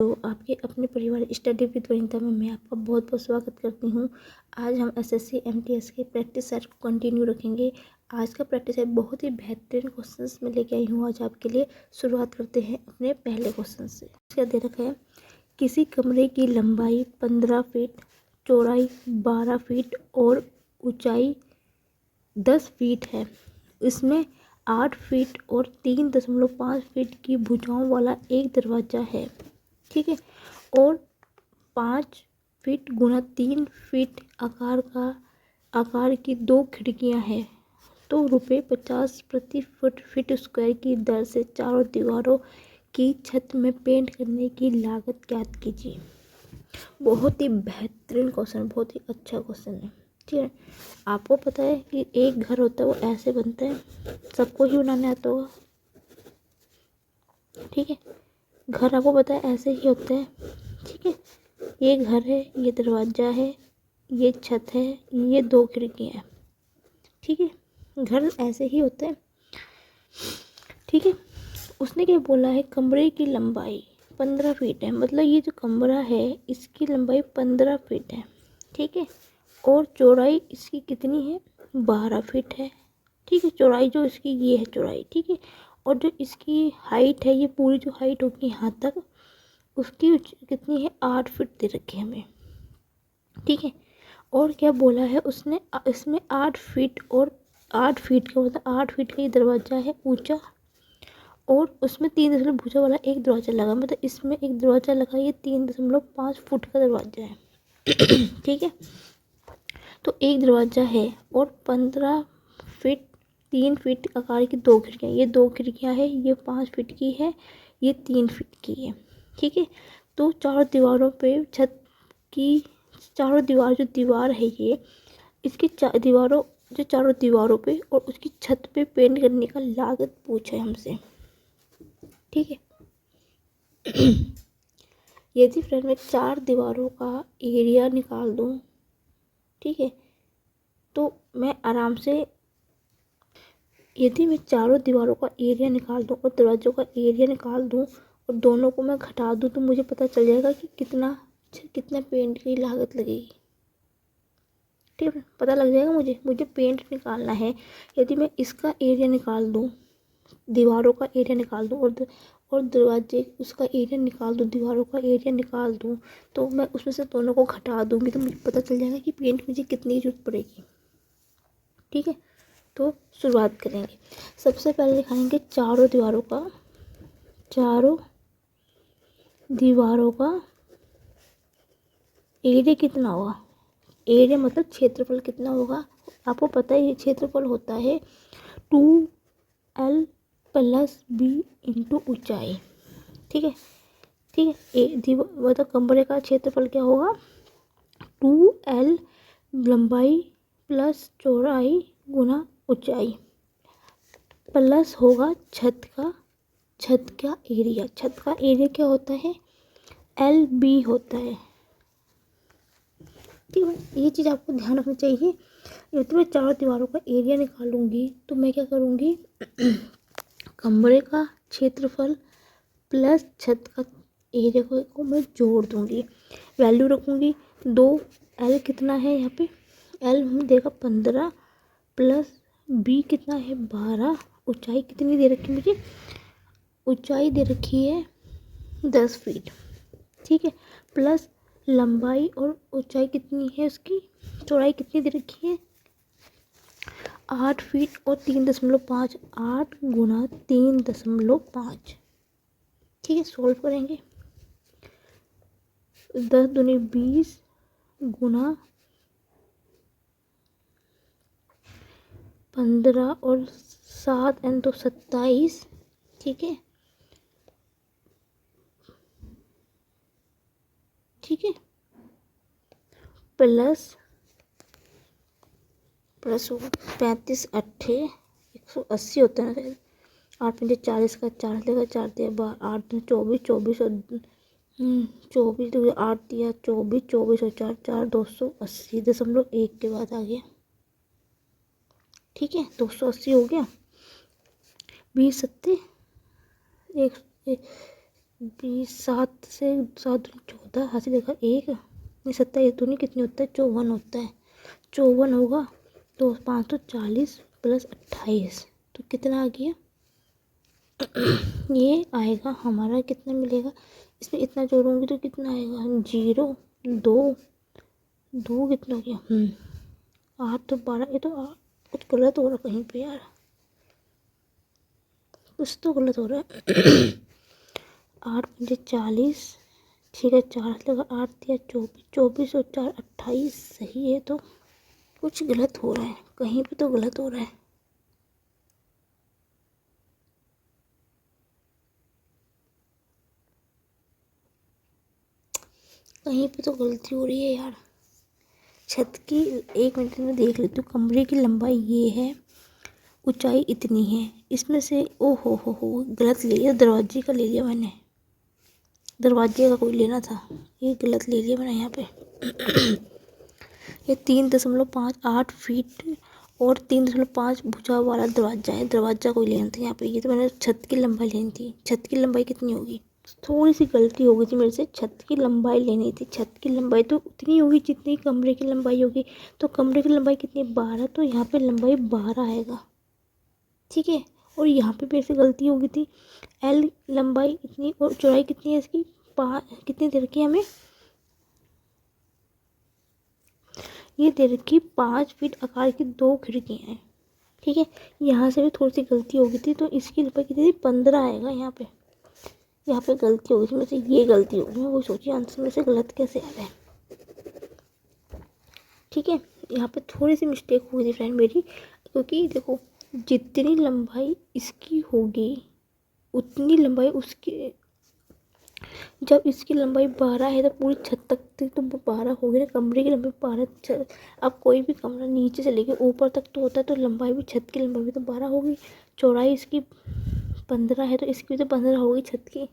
तो आपके अपने परिवार स्टडी विद वनिता में मैं आपका बहुत बहुत स्वागत करती हूँ। आज हम एसएससी एमटीएस के प्रैक्टिस सेट को कंटिन्यू रखेंगे। आज का प्रैक्टिस सेट बहुत ही बेहतरीन क्वेश्चंस में लेके आई हूँ आज आपके लिए। शुरुआत करते हैं अपने पहले क्वेश्चन से। क्या दे रखा है, किसी कमरे की लंबाई 15 फीट, चौड़ाई 12 फीट और ऊंचाई 10 फीट है। इसमें 8 फीट और 3.5 फीट की भुजाओं वाला एक दरवाज़ा है, ठीक है, और 5 फीट गुना 3 फीट आकार की 2 खिड़कियां हैं। तो ₹50 प्रति फीट स्क्वायर की दर से चारों दीवारों की छत में पेंट करने की लागत ज्ञात कीजिए। बहुत ही बेहतरीन क्वेश्चन, बहुत ही अच्छा क्वेश्चन है, ठीक है। आपको पता है कि एक घर होता है वो ऐसे बनता है, सबको ही बनाने आता होगा, ठीक है। घर आपको पता है ऐसे ही होता है, ठीक है। ये घर है, ये दरवाज़ा है, ये छत है, ये 2 खिड़कियाँ हैं, ठीक है। घर ऐसे ही होता है, ठीक है। उसने क्या बोला है, कमरे की लंबाई 15 फीट है, मतलब ये जो कमरा है इसकी लंबाई 15 फीट है, ठीक है। और चौड़ाई इसकी कितनी है, 12 फीट है, ठीक है। चौड़ाई जो इसकी ये है चौड़ाई, ठीक है। और जो इसकी हाइट है, ये पूरी जो हाइट होगी यहाँ तक, उसकी कितनी है, 8 फीट दे रखी है हमें, ठीक है। और क्या बोला है उसने, इसमें 8 फीट और 8 फीट का मतलब 8 फीट का ये दरवाज़ा है ऊंचा, और उसमें 3.5 वाला एक दरवाज़ा लगा, मतलब इसमें एक दरवाज़ा लगा, ये 3.5 फुट का दरवाज़ा है, ठीक है। तो एक दरवाज़ा है और 15 फीट 3 फीट आकार की 2 खिड़कियाँ, ये 2 खिड़कियाँ है, ये 5 फीट की है, ये 3 फीट की है, ठीक है। तो चारों दीवारों पे छत की चारों दीवार जो दीवार है ये, इसकी दीवारों जो चारों दीवारों पे और उसकी छत पे पेंट करने का लागत पूछा है हमसे, ठीक है। यदि फ्रेंड मैं 4 दीवारों का एरिया निकाल दूँ, ठीक है, तो मैं आराम से, यदि मैं चारों दीवारों का एरिया निकाल दूँ और दरवाज़ों का एरिया निकाल दूँ और दोनों को मैं घटा दूँ, तो मुझे पता चल जाएगा कि कितना पेंट की लागत लगेगी, ठीक है। पता लग जाएगा मुझे पेंट निकालना है। यदि मैं इसका एरिया निकाल दूँ, दीवारों का एरिया निकाल दूँ और दरवाजे उसका एरिया निकाल दूँ, दीवारों का एरिया निकाल दूँ, तो मैं उसमें से दोनों को घटा दूँगी, तो मुझे पता चल जाएगा कि पेंट मुझे कितनी ज़रूरत पड़ेगी, ठीक है। तो शुरुआत करेंगे। सबसे पहले दिखाएंगे चारों दीवारों का एरिया कितना होगा। एरिया मतलब क्षेत्रफल कितना होगा। आपको पता है ये क्षेत्रफल होता है 2L + B इंटू ऊंचाई, ठीक है, ठीक है। मतलब कमरे का क्षेत्रफल क्या होगा, 2L लंबाई प्लस चौड़ाई गुना ऊंचाई, प्लस होगा छत का एरिया। छत का एरिया क्या होता है, LB होता है, ठीक है। ये चीज़ आपको ध्यान रखनी चाहिए। यदि मैं चारों दीवारों का एरिया निकालूंगी तो मैं क्या करूँगी, कमरे का क्षेत्रफल प्लस छत का एरिया को मैं जोड़ दूँगी, वैल्यू रखूँगी 2L कितना है यहाँ पे, L हमें देगा 15 प्लस B कितना है 12, ऊंचाई कितनी दे रखी है मुझे, ऊंचाई दे रखी है 10 फीट, ठीक है, प्लस लंबाई और ऊंचाई कितनी है उसकी, चौड़ाई कितनी दे रखी है 8 फीट और 3.5, 8 गुना 3.5, ठीक है। सॉल्व करेंगे, 10 दूनी 20 गुना 15 और 7 एंड तो 27, ठीक है, ठीक है, प्लस होगा 35 8 180 होता है ना, 8 पंजे 40 का 4 लेगा, 4 दिया 8 24 24 और 24 तो 8 दिया 24 24 और 4 4 280.1 के बाद आ गया, ठीक है। 280 हो गया, 20 सत्ते 20 7 से 7 14 हाथ देखा 1 नहीं 27 दूनी कितनी होता है 54 होता है 54 होगा तो 540 प्लस 28 तो कितना आ गया ये आएगा हमारा कितना मिलेगा इसमें इतना जोड़ूंगी तो कितना आएगा 0 2 2 कितना हो गया 8 तो 12 ये तो कुछ गलत हो रहा कहीं पे यार कुछ तो गलत हो रहा है 8 पंजे 40 ठीक है 4 लगा 8 दिया 24 24 और 4 28 सही है तो कुछ गलत हो रहा है कहीं पे तो गलत हो रहा है कहीं पे तो गलती हो रही है यार छत की 1 मिनट में देख लेती हूँ कमरे की लंबाई ये है ऊंचाई इतनी है इसमें से ओ हो गलत ले लिया दरवाजे का ले लिया मैंने दरवाजे का कोई लेना था ये गलत ले लिया मैंने यहाँ पे ये 3.58 फीट और 3.5 भुजा वाला दरवाजा है दरवाजा कोई लेना था यहाँ पे ये तो मैंने छत की लंबाई लेनी थी छत की लंबाई कितनी होगी थोड़ी सी गलती हो गई थी मेरे से छत की लंबाई लेनी थी छत की लंबाई तो उतनी होगी जितनी कमरे की लंबाई होगी तो कमरे की लंबाई कितनी 12 तो यहाँ पे लंबाई 12 आएगा ठीक है और यहाँ पे मेरे से गलती हो गई थी एल लंबाई इतनी और चौड़ाई कितनी है इसकी कितनी दे रखी है हमें ये दे रखी 5 फीट आकार की 2 खिड़कियाँ हैं ठीक है यहाँ से भी थोड़ी सी गलती हो गई थी तो इसकी लंबाई कितनी थी 15 आएगा यहाँ पे गलती हो गई मेरे से ये गलती हो गई मैं वो सोची आंसर में से गलत कैसे आ रहा है ठीक है यहाँ पे थोड़ी सी मिस्टेक हुई थी फ्रेंड मेरी क्योंकि देखो जितनी लंबाई इसकी होगी उतनी लंबाई उसकी जब इसकी लंबाई 12 है तो पूरी छत तक तो 12 होगी ना कमरे की लंबाई 12 अब कोई भी कमरा नीचे से लेके ऊपर तक तो होता है तो लंबाई भी छत की लंबाई भी तो 12 होगी चौड़ाई इसकी 15 है तो इसकी भी तो 15 होगी छत की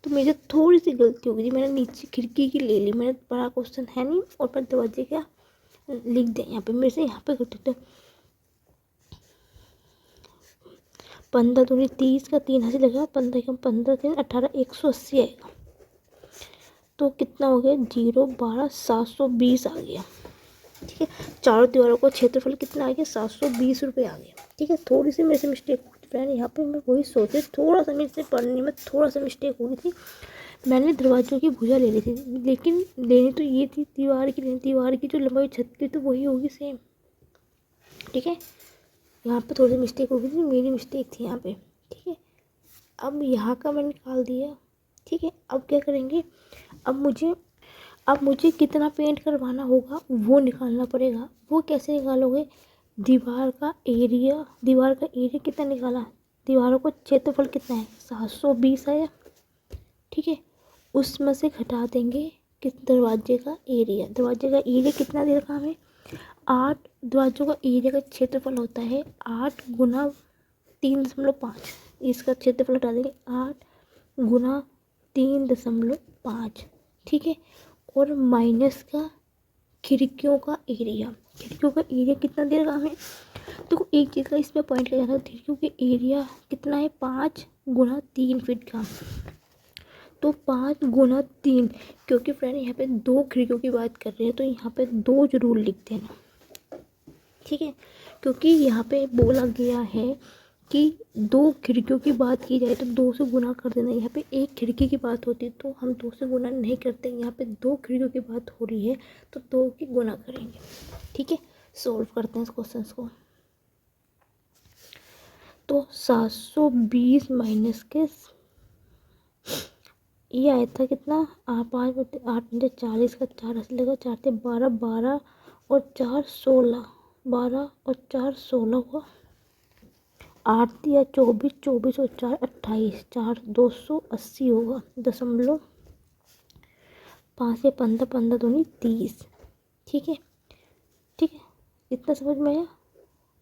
तो मेरी थोड़ी सी गलती हो गई थी मैंने नीचे खिड़की की ले ली मैंने बड़ा क्वेश्चन है नहीं और पर दरवाजे का लिख दिया यहाँ पे मेरे से यहाँ पे गलती 15 दूनी 30 का 3 हाथ लगा 15 कम 15 3 18 180 आएगा तो कितना हो गया 0 12 720 आ गया ठीक है चारों दीवारों का क्षेत्रफल कितना आ गया 720 रुपये आ गया ठीक है थोड़ी सी मेरे से मिस्टेक हो गई फ्रेंड यहाँ पे मैं वही सोचे थोड़ा सा मेरे से पढ़ने में थोड़ा सा मिस्टेक हो गई थी मैंने दरवाज़ों की भुजा ले ली थी लेकिन लेनी तो ये थी दीवार की जो लंबाई छत की तो वही होगी सेम ठीक है यहाँ पे थोड़ी सी मिस्टेक हो गई थी मेरी मिस्टेक थी यहाँ पे ठीक है अब यहाँ का मैंने निकाल दिया ठीक है अब क्या करेंगे अब मुझे कितना पेंट करवाना होगा वो निकालना पड़ेगा वो कैसे निकालोगे दीवार का एरिया कितना निकाला दीवारों को क्षेत्रफल कितना है 720 आया ठीक है उसमें से घटा देंगे किस दरवाजे का एरिया कितना दे रखा हमें 8 दरवाजों का एरिया का क्षेत्रफल होता है 8 गुना 3.5 इसका क्षेत्रफल हटा देंगे 8 गुना 3.5 ठीक है और माइनस का खिड़कियों का एरिया कितना दे रखा हमें तो एक चीज़ का इसमें पॉइंट किया जाता है खिड़कियों के एरिया कितना है 5 गुना 3 फीट का तो 5 गुना 3 क्योंकि फ्रेंड यहाँ पे 2 खिड़कियों की बात कर रहे हैं तो यहाँ पे 2 जरूर लिख देना ठीक है क्योंकि यहाँ पे बोला गया है कि 2 खिड़कियों की बात की जाए तो 2 से गुना कर देना यहाँ पे एक खिड़की की बात होती है तो हम 2 से गुना नहीं करते यहाँ पे 2 खिड़कियों की बात हो रही है तो 2 की गुना करेंगे ठीक है सॉल्व करते हैं इस क्वेश्चन को तो 720 माइनस के ये आया था कितना 8 40 का 4 ऐसे लगा 4 थे 12 12 और 4 16 12 और 4 16 हुआ 8 दिया 24 24 और 4 28 4 280 होगा 5 से 15 15 दूनी 30 ठीक है इतना समझ में आया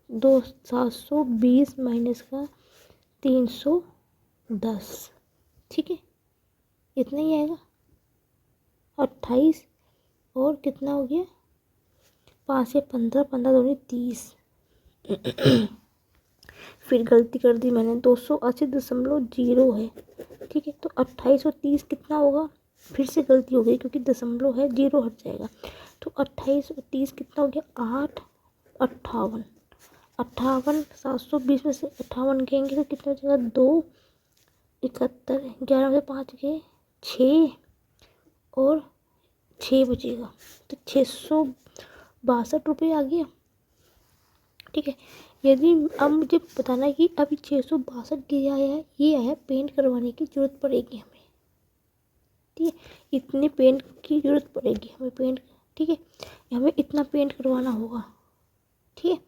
720 माइनस का 310 ठीक है इतना ही आएगा 28 और कितना हो गया 5 से 15 15 दूनी 30 फिर गलती कर दी मैंने, 280.0 है, ठीक है। तो 2830 कितना होगा, फिर से गलती हो गई क्योंकि दशमलव है, 0 हट जाएगा। तो 2830 कितना हो गया, 8 58 58, 720 में से 58 गएंगे तो कितना हो जाएगा, 2 71, 11 में से 5 गए 6 और 6 बचेगा, तो 662 रुपये आ गया, ठीक है। यदि अब मुझे बताना है कि अभी 662 के आया है, ये आया पेंट करवाने की ज़रूरत पड़ेगी हमें, ठीक है। इतने पेंट की ज़रूरत पड़ेगी हमें, पेंट, ठीक है, हमें इतना पेंट करवाना होगा, ठीक है।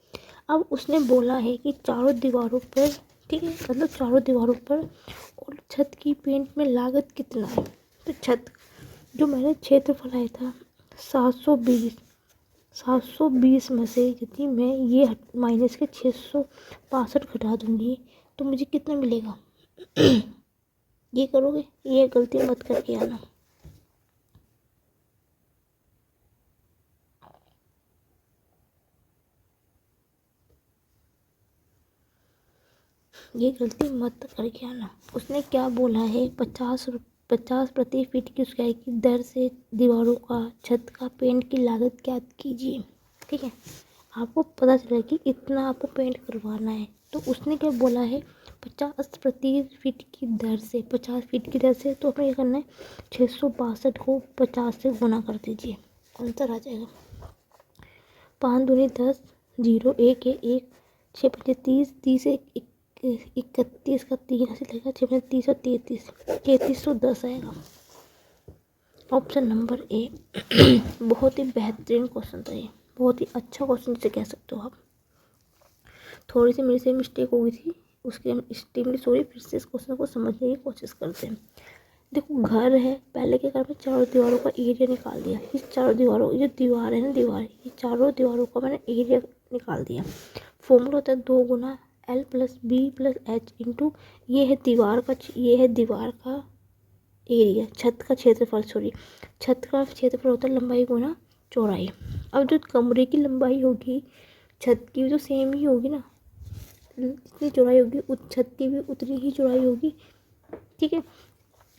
अब उसने बोला है कि चारों दीवारों पर, ठीक है, मतलब चारों दीवारों पर और छत की पेंट में लागत कितना है। तो छत जो मैंने क्षेत्रफल आया था 720 में से यदि मैं ये माइनस के 662 घटा दूंगी तो मुझे कितना मिलेगा। ये करोगे, ये गलती मत करके आना। ये गलती मत करके आना। उसने क्या बोला है, 50 प्रति फीट की ऊंचाई की दर से दीवारों का, छत का पेंट की लागत ज्ञात कीजिए, ठीक है। आपको पता चला कि इतना आपको पेंट करवाना है, तो उसने क्या बोला है, 50 प्रति फीट की दर से, 50 फीट की दर से, तो हमें क्या करना है, 662 को 50 से गुना कर दीजिए, आंसर आ जाएगा। 5 दूनी 10, 0 1 है 1, 6 पंजे 30, 30 31 का 3 ऐसे लगेगा, 6 पंजे 30 और 3310 आएगा। Option number A. बहुत ही बेहतरीन क्वेश्चन था ये, बहुत ही अच्छा क्वेश्चन जिसे कह सकते हो आप। थोड़ी सी मेरे से मिस्टेक हो गई थी, उसके हम एक्सट्रीमली सॉरी। फिर से इस क्वेश्चन को समझने की कोशिश करते हैं। देखो घर है, पहले के घर में चारों दीवारों का एरिया निकाल दिया। इस चारों दीवारों, ये दीवार है ना, दीवार, ये चारों दीवारों का मैंने एरिया निकाल दिया। फॉर्मूला होता है 2 गुना L plus B plus H into, ये है दीवार का एरिया, छत का क्षेत्रफल, सॉरी, छत का क्षेत्रफल होता है लंबाई गुना चौड़ाई। अब जो कमरे की लंबाई होगी, छत की भी तो सेम ही होगी ना, जितनी चौड़ाई होगी छत की भी उतनी ही चौड़ाई होगी, ठीक है।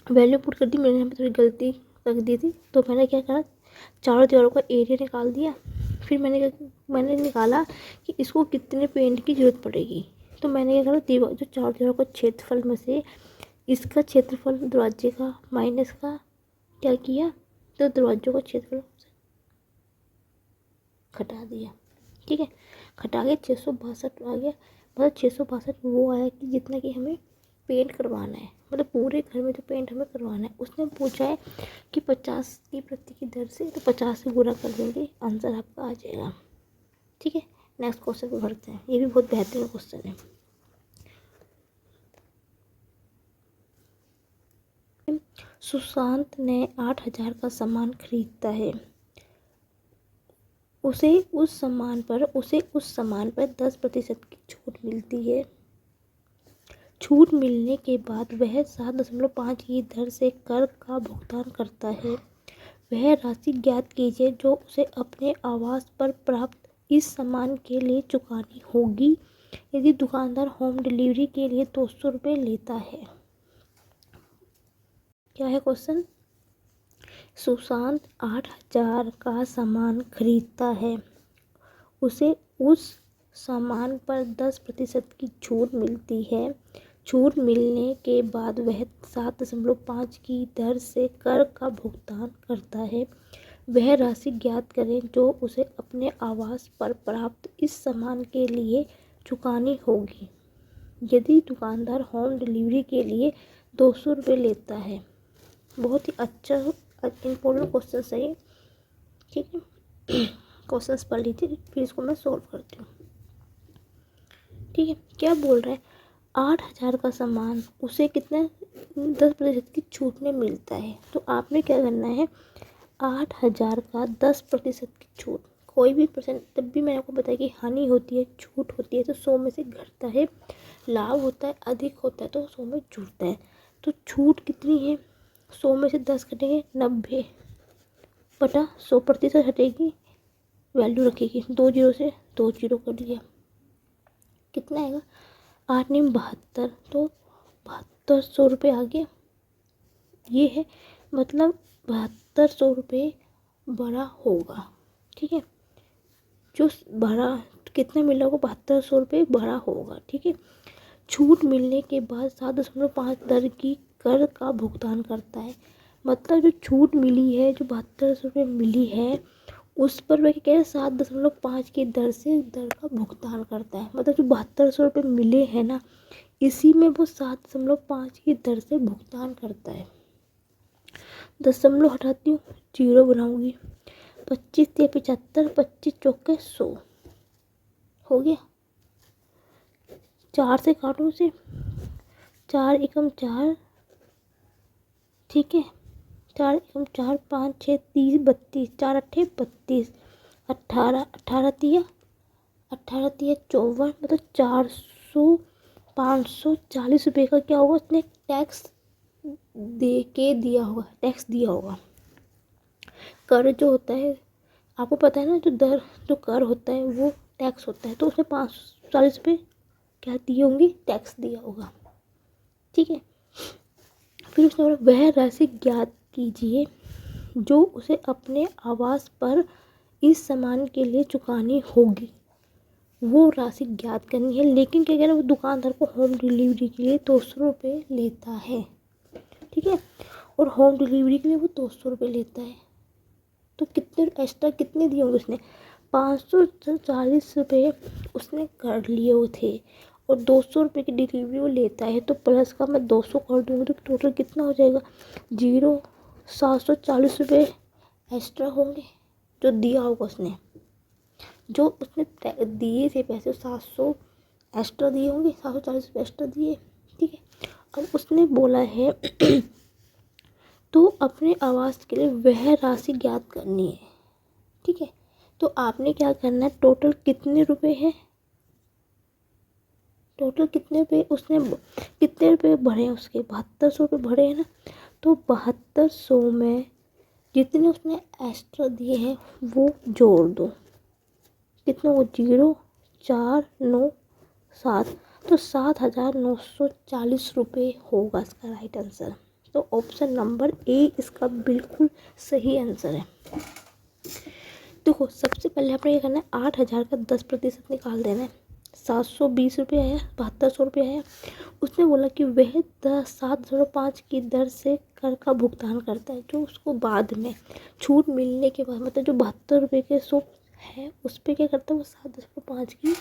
वैल्यू पुट कर दी मैंने, यहाँ पे थोड़ी गलती रख दी थी, तो मैंने क्या करा, चारों दीवारों का एरिया निकाल दिया। फिर मैंने निकाला कि इसको कितने पेंट की ज़रूरत पड़ेगी। तो मैंने क्या करा, दीवार जो चारों दीवारों का क्षेत्रफल में से इसका क्षेत्रफल दरवाजे का माइनस का क्या किया, तो दरवाजों का क्षेत्रफल घटा दिया, ठीक है। घटा के 662 आ गया, मतलब 662 वो आया कि जितना कि हमें पेंट करवाना है, मतलब पूरे घर में जो पेंट हमें करवाना है। उसने पूछा है कि 50 की प्रति की दर से, तो 50 से गुणा कर देंगे, आंसर आपका आ जाएगा, ठीक है। नेक्स्ट क्वेश्चन को भरते हैं, ये भी बहुत बेहतरीन क्वेश्चन है। सुशांत ने 8000 का सामान खरीदता है, उसे उस सामान पर 10% की छूट मिलती है। छूट मिलने के बाद वह 7.5 की दर से कर का भुगतान करता है। वह राशि ज्ञात कीजिए जो उसे अपने आवास पर प्राप्त इस सामान के लिए चुकानी होगी यदि दुकानदार होम डिलीवरी के लिए 200 रुपये लेता है। क्या है क्वेश्चन, सुशांत 8000 का सामान खरीदता है, उसे उस सामान पर 10% की छूट मिलती है। छूट मिलने के बाद वह 7.5 की दर से कर का भुगतान करता है। वह राशि ज्ञात करें जो उसे अपने आवास पर प्राप्त इस सामान के लिए चुकानी होगी यदि दुकानदार होम डिलीवरी के लिए 200 रुपये लेता है। बहुत ही अच्छा इम्पोर्टेंट क्वेश्चन है ये, ठीक है। क्वेश्चंस पढ़ लीजिए, फिर इसको मैं सॉल्व करती हूँ, ठीक है। क्या बोल रहा है, 8000 का सामान उसे कितना 10% की छूट में मिलता है। तो आपने क्या करना है, 8000 का 10% की छूट, कोई भी परसेंट, तब भी मैंने आपको बताया कि हानि होती है, छूट होती है तो 100 में से घटता है, लाभ होता है अधिक होता है तो 100 में जुड़ता है। तो छूट कितनी है, 100 में से 10 घटेंगे 90 बटा 100% हटेगी, वैल्यू रखेगी, 2 जीरो से 2 जीरो कर दिया, कितना आएगा 8 नीम 72, तो 7200 आ गया। ये है मतलब 7200 बड़ा होगा। ठीक है, जो बड़ा कितना मिला होगा, 7200 बड़ा होगा। ठीक है, छूट मिलने के बाद 7.5 दर की कर का भुगतान करता है। मतलब जो छूट मिली है, जो 7200 मिली है, उस पर वह क्या कह रहे हैं, 7.5 की दर से दर का भुगतान करता है। मतलब जो 7200 मिले हैं ना, इसी में वो 7.5 की दर से भुगतान करता है। दशमलव हटाती हूँ, जीरो बनाऊंगी। 25 या 75, 25 चौके 100 हो गया। 4 से काटो उसे, 4 एकम 4, ठीक है, 4 एकम 4, 5 6 30 32, 4 अट्ठे 32, 18 18 तिया 54, मतलब 400 540 का क्या होगा, उसने टैक्स दे के दिया होगा, टैक्स दिया होगा। कर जो होता है आपको पता है ना, जो कर होता है वो टैक्स होता है, तो उसने 540 क्या दिए होंगे, टैक्स दिया होगा। ठीक है, फिर उसने बोला वह राशि ज्ञात कीजिए जो उसे अपने आवास पर इस सामान के लिए चुकानी होगी। वो राशि ज्ञात करनी है, लेकिन क्या कह रहा है, वो दुकानदार को होम डिलीवरी के लिए 200 लेता है। ठीक है, और होम डिलीवरी के लिए वो 200 लेता है, तो कितने एक्स्ट्रा कितने दिए होंगे उसने, 540 उसने कर लिए हुए थे, और 200 की डिलीवरी वो लेता है, तो प्लस का मैं 200 कर दूँगी तो टोटल कितना हो जाएगा, 740 एक्स्ट्रा होंगे जो दिया होगा उसने, जो उसने दिए थे पैसे 700 एक्स्ट्रा दिए होंगे, 740 एक्स्ट्रा दिए। ठीक है, अब उसने बोला है तो अपने आवास के लिए वह राशि ज्ञात करनी है। ठीक है, तो आपने क्या करना है, टोटल कितने रुपए हैं, टोटल कितने रुपये उसने कितने रुपये भरे हैं, उसके 7200 भरे हैं ना, तो 7200 में जितने उसने एक्स्ट्रा दिए हैं वो जोड़ दो, कितना वो 0 4 9 7, तो 7940 होगा इसका राइट आंसर। तो ऑप्शन नंबर ए इसका बिल्कुल सही आंसर है। देखो सबसे पहले आपने क्या करना है, 8000 का 10% निकाल देना है। 720 आया, 7200 आया। उसने बोला कि वह 7.5 की दर से कर का भुगतान करता है, जो उसको बाद में छूट मिलने के बाद, मतलब जो 72 के सो है उस पर क्या करता है, वो 7.5 की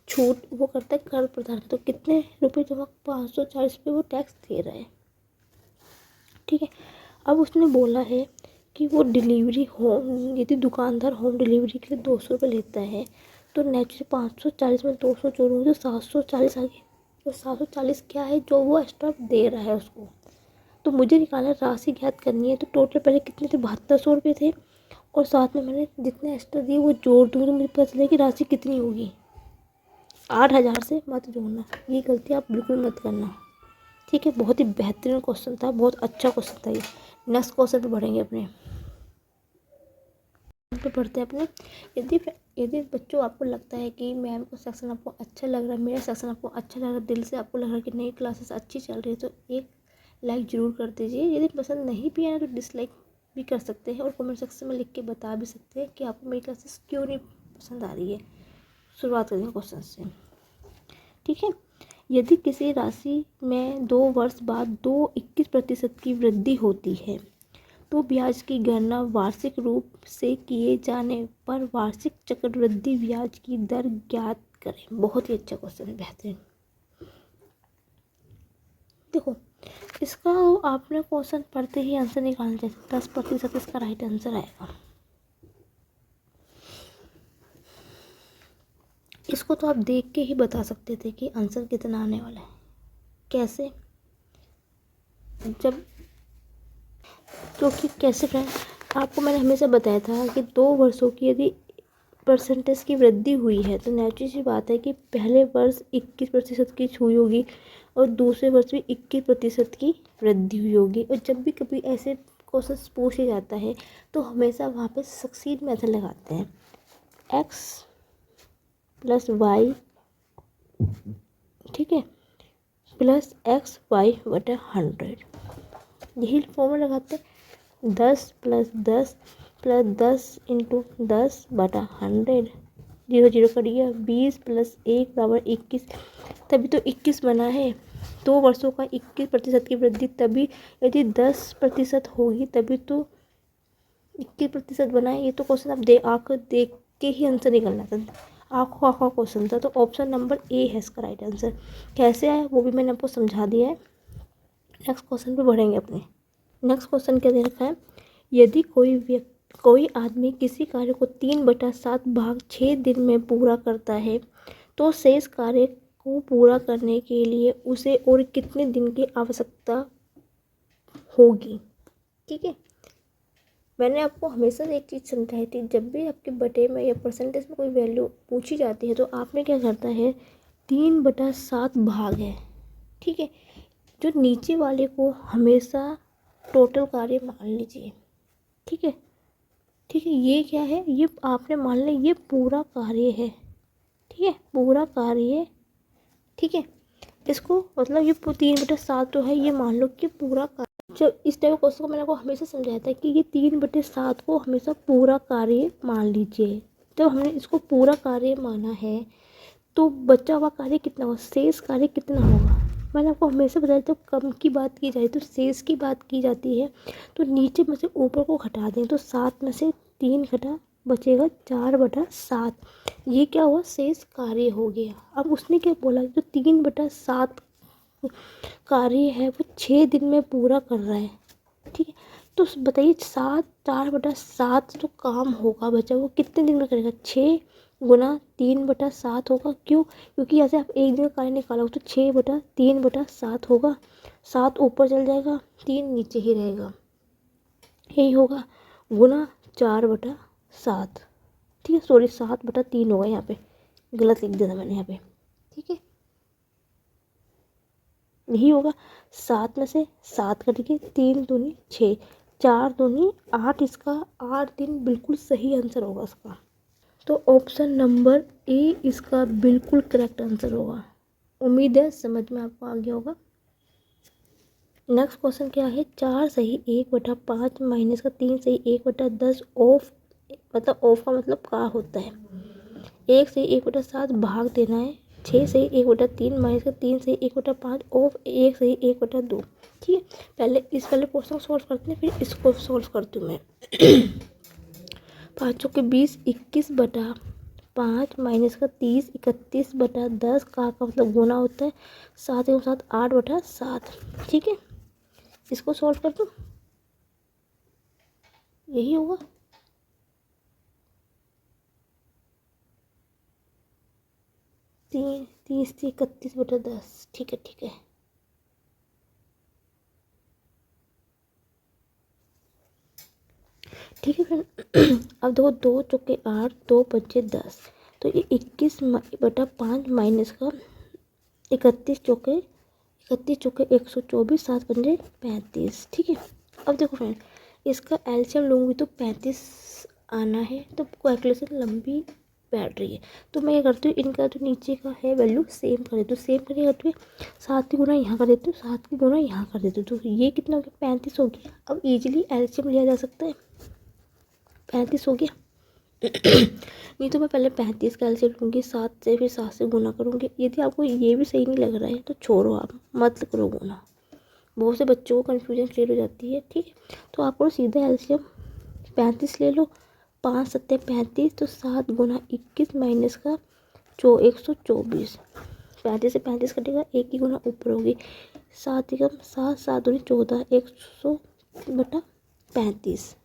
छूट वो करता है, कर प्रदान करता है। तो कितने रुपए जमा, 540 वो टैक्स दे रहा है। ठीक है, अब उसने बोला है कि वो डिलीवरी होम, यदि दुकानदार होम डिलीवरी के लिए 200 लेता है, तो नेचुरली 540 में 200 जोड़ूंगी तो 740 आ गई। तो 740 क्या है जो वो एक्स्ट्रा दे रहा है उसको, तो मुझे निकालना राशि ज्ञात करनी है। तो टोटल पहले कितने थे, 7200 थे, और साथ में मैंने जितने एक्स्ट्रा दिए वो जोड़ दूँगी तो मुझे पता चलेगा कि राशि कितनी होगी। 8000 से मत जोड़ना, ये गलती आप बिल्कुल मत करना। ठीक है, बहुत ही बेहतरीन क्वेश्चन था, बहुत अच्छा क्वेश्चन था ये। नेक्स्ट क्वेश्चन पे बढ़ेंगे अपने पे पढ़ते हैं अपने। यदि यदि बच्चों आपको लगता है कि मैम का सेक्शन आपको अच्छा लग रहा है, मेरा सेक्शन आपको अच्छा लग रहा है, दिल से आपको लग रहा है कि नई क्लासेस अच्छी चल रही है, तो एक लाइक ज़रूर कर दीजिए। यदि पसंद नहीं भी आया तो डिसलाइक भी कर सकते हैं, और कमेंट सेक्शन में लिख के बता भी सकते हैं कि आपको मेरी क्लासेस क्यों नहीं पसंद आ रही है। शुरुआत करेंगे क्वेश्चन से। ठीक है, यदि किसी राशि में 2 वर्ष बाद 21% की वृद्धि होती है, तो ब्याज की गणना वार्षिक रूप से किए जाने पर वार्षिक चक्रवृद्धि ब्याज की दर ज्ञात करें। बहुत ही अच्छा क्वेश्चन है, बेहतरीन। देखो इसका आपने क्वेश्चन पढ़ते ही आंसर निकालना चाहिए, 10% इसका राइट आंसर आएगा। इसको तो आप देख के ही बता सकते थे कि आंसर कितना आने वाला है। कैसे, जब क्योंकि कैसे फ्रेंड, आपको मैंने हमेशा बताया था कि 2 वर्षों की यदि परसेंटेज की वृद्धि हुई है तो नेचुरल सी बात है कि पहले वर्ष 21% की हुई होगी और दूसरे वर्ष भी 21% की वृद्धि हुई होगी। और जब भी कभी ऐसे क्वेश्चन पूछे जाता है तो हमेशा वहाँ पे सक्सीड मेथड लगाते हैं, x + y ठीक है, प्लस एक्स वाई बटा 100। यही फॉर्मूला लगाते हैं, 10 + 10 + 10 × 10 बटा 100। 0 0 कट गया, 20 + 1 = 21। तभी तो 21 बना है। 2 वर्षों का 21% की वृद्धि, तभी यदि 10% होगी तभी तो 21% बना है। ये तो क्वेश्चन आप आकर देख के ही आंसर निकलना था, आँखों आँखों क्वेश्चन था। तो ऑप्शन नंबर ए है इसका राइट आंसर। कैसे आया वो भी मैंने आपको समझा दिया है। नेक्स्ट क्वेश्चन पे बढ़ेंगे अपने। नेक्स्ट क्वेश्चन क्या दे रखा है, यदि कोई आदमी किसी कार्य को 3/7 भाग 6 दिन में पूरा करता है तो शेष कार्य को पूरा करने के लिए उसे और कितने दिन की आवश्यकता होगी। ठीक है, मैंने आपको हमेशा एक चीज़ समझाई थी, जब भी आपके बटे में या परसेंटेज में कोई वैल्यू पूछी जाती है तो आपने क्या करता है, 3/7 भाग है। ठीक है, जो नीचे वाले को हमेशा टोटल कार्य मान लीजिए। ठीक है, ठीक है, ये क्या है, ये आपने मान लिया ये पूरा कार्य है। ठीक है, पूरा कार्य। ठीक है, इसको मतलब ये 3/7 तो है, ये मान लो कि पूरा कार्य। जब इस टाइप क्वेश्चन को मैंने आपको हमेशा समझाया था कि ये 3/7 को हमेशा पूरा कार्य मान लीजिए। जब हमने इसको पूरा कार्य माना है तो बचा हुआ कार्य कितना होगा, शेष कार्य कितना होगा। मैंने आपको हमेशा बताया, जब कम की बात की जाए तो शेष की बात की जाती है, तो नीचे में से ऊपर को घटा दें तो 7 में से 3 घटा बचेगा 4/7। ये क्या हुआ, शेष कार्य हो गया। अब उसने क्या बोला, जो 3/7 कार्य है वो 6 दिन में पूरा कर रहा है। ठीक है, तो बताइए 4/7 जो काम होगा बचा वो कितने दिन में करेगा, 6 × 3/7 होगा। क्यों, क्योंकि ऐसे आप एक दिन का कार्य निकालोगे तो 6/3/7 होगा। 7 ऊपर चल जाएगा, 3 नीचे ही रहेगा, यही होगा, गुना 4/7। ठीक है, सॉरी 7/3 होगा, यहाँ पे गलत लिख दिया था मैंने यहाँ पे। ठीक है, यही होगा। 7 में से 7 कटेंगे, 3 दूनी 6, 4 दूनी 8, इसका 8 दिन बिल्कुल सही आंसर होगा इसका। तो ऑप्शन नंबर ए इसका बिल्कुल करेक्ट आंसर होगा। उम्मीद है समझ में आपको आ गया होगा। नेक्स्ट क्वेश्चन क्या है, 4 सही 1/5 माइनस का 3 सही 1/10 ऑफ, मतलब ऑफ का मतलब का होता है। 1 सही 1/7 भाग देना है, 6 सही 1/3 माइनस का 3 सही 1/5 ऑफ 1 सही 1/2। ठीक है, पहले क्वेश्चन को सॉल्व करते हैं, फिर इसको सॉल्व करती हूँ मैं। 5 के 20 21/5 माइनस का 30 31/10 का मतलब गुना होता है, 7 × 7 8/7। ठीक है, इसको सॉल्व कर दो, यही होगा। तीन 30 31/10। ठीक है, ठीक है, ठीक है फ्रेंड। अब देखो 2 चौके 8 2 पंचे 10, तो ये 21/5 माइनस का 31 चौके 124, 7 पंजे 35। ठीक है, अब देखो फ्रेंड, इसका एलसीएम लूँगी तो 35 आना है, तो कैलकुलेशन लंबी बैठ रही है। तो मैं क्या करती हूँ, इनका जो नीचे का है वैल्यू सेम कर देती हूँ। सेम करके करती हूँ, 7 की गुना यहाँ कर देती हूँ, 7 की गुना यहाँ कर देती हूँ, तो ये कितना हो गया, 35 हो गया। अब इजीली एलसीएम लिया जा सकता है, 35 हो गया। नहीं तो मैं पहले 35 का एलसीएम लूँगी 7 से, फिर 7 से गुना करूँगी। यदि आपको ये भी सही नहीं लग रहा है तो छोड़ो, आप मत करो गुना, बहुत से बच्चों को कन्फ्यूजन क्लियर हो जाती है। ठीक है, तो आपको सीधा एलसीएम 35 ले लो, 5 7 35, तो 7 गुना 21 माइनस का 124। 35 से 35 कटेगा, 1 की गुना ऊपर होगी, 7 एकम 7 7 दूनी 14 100/35।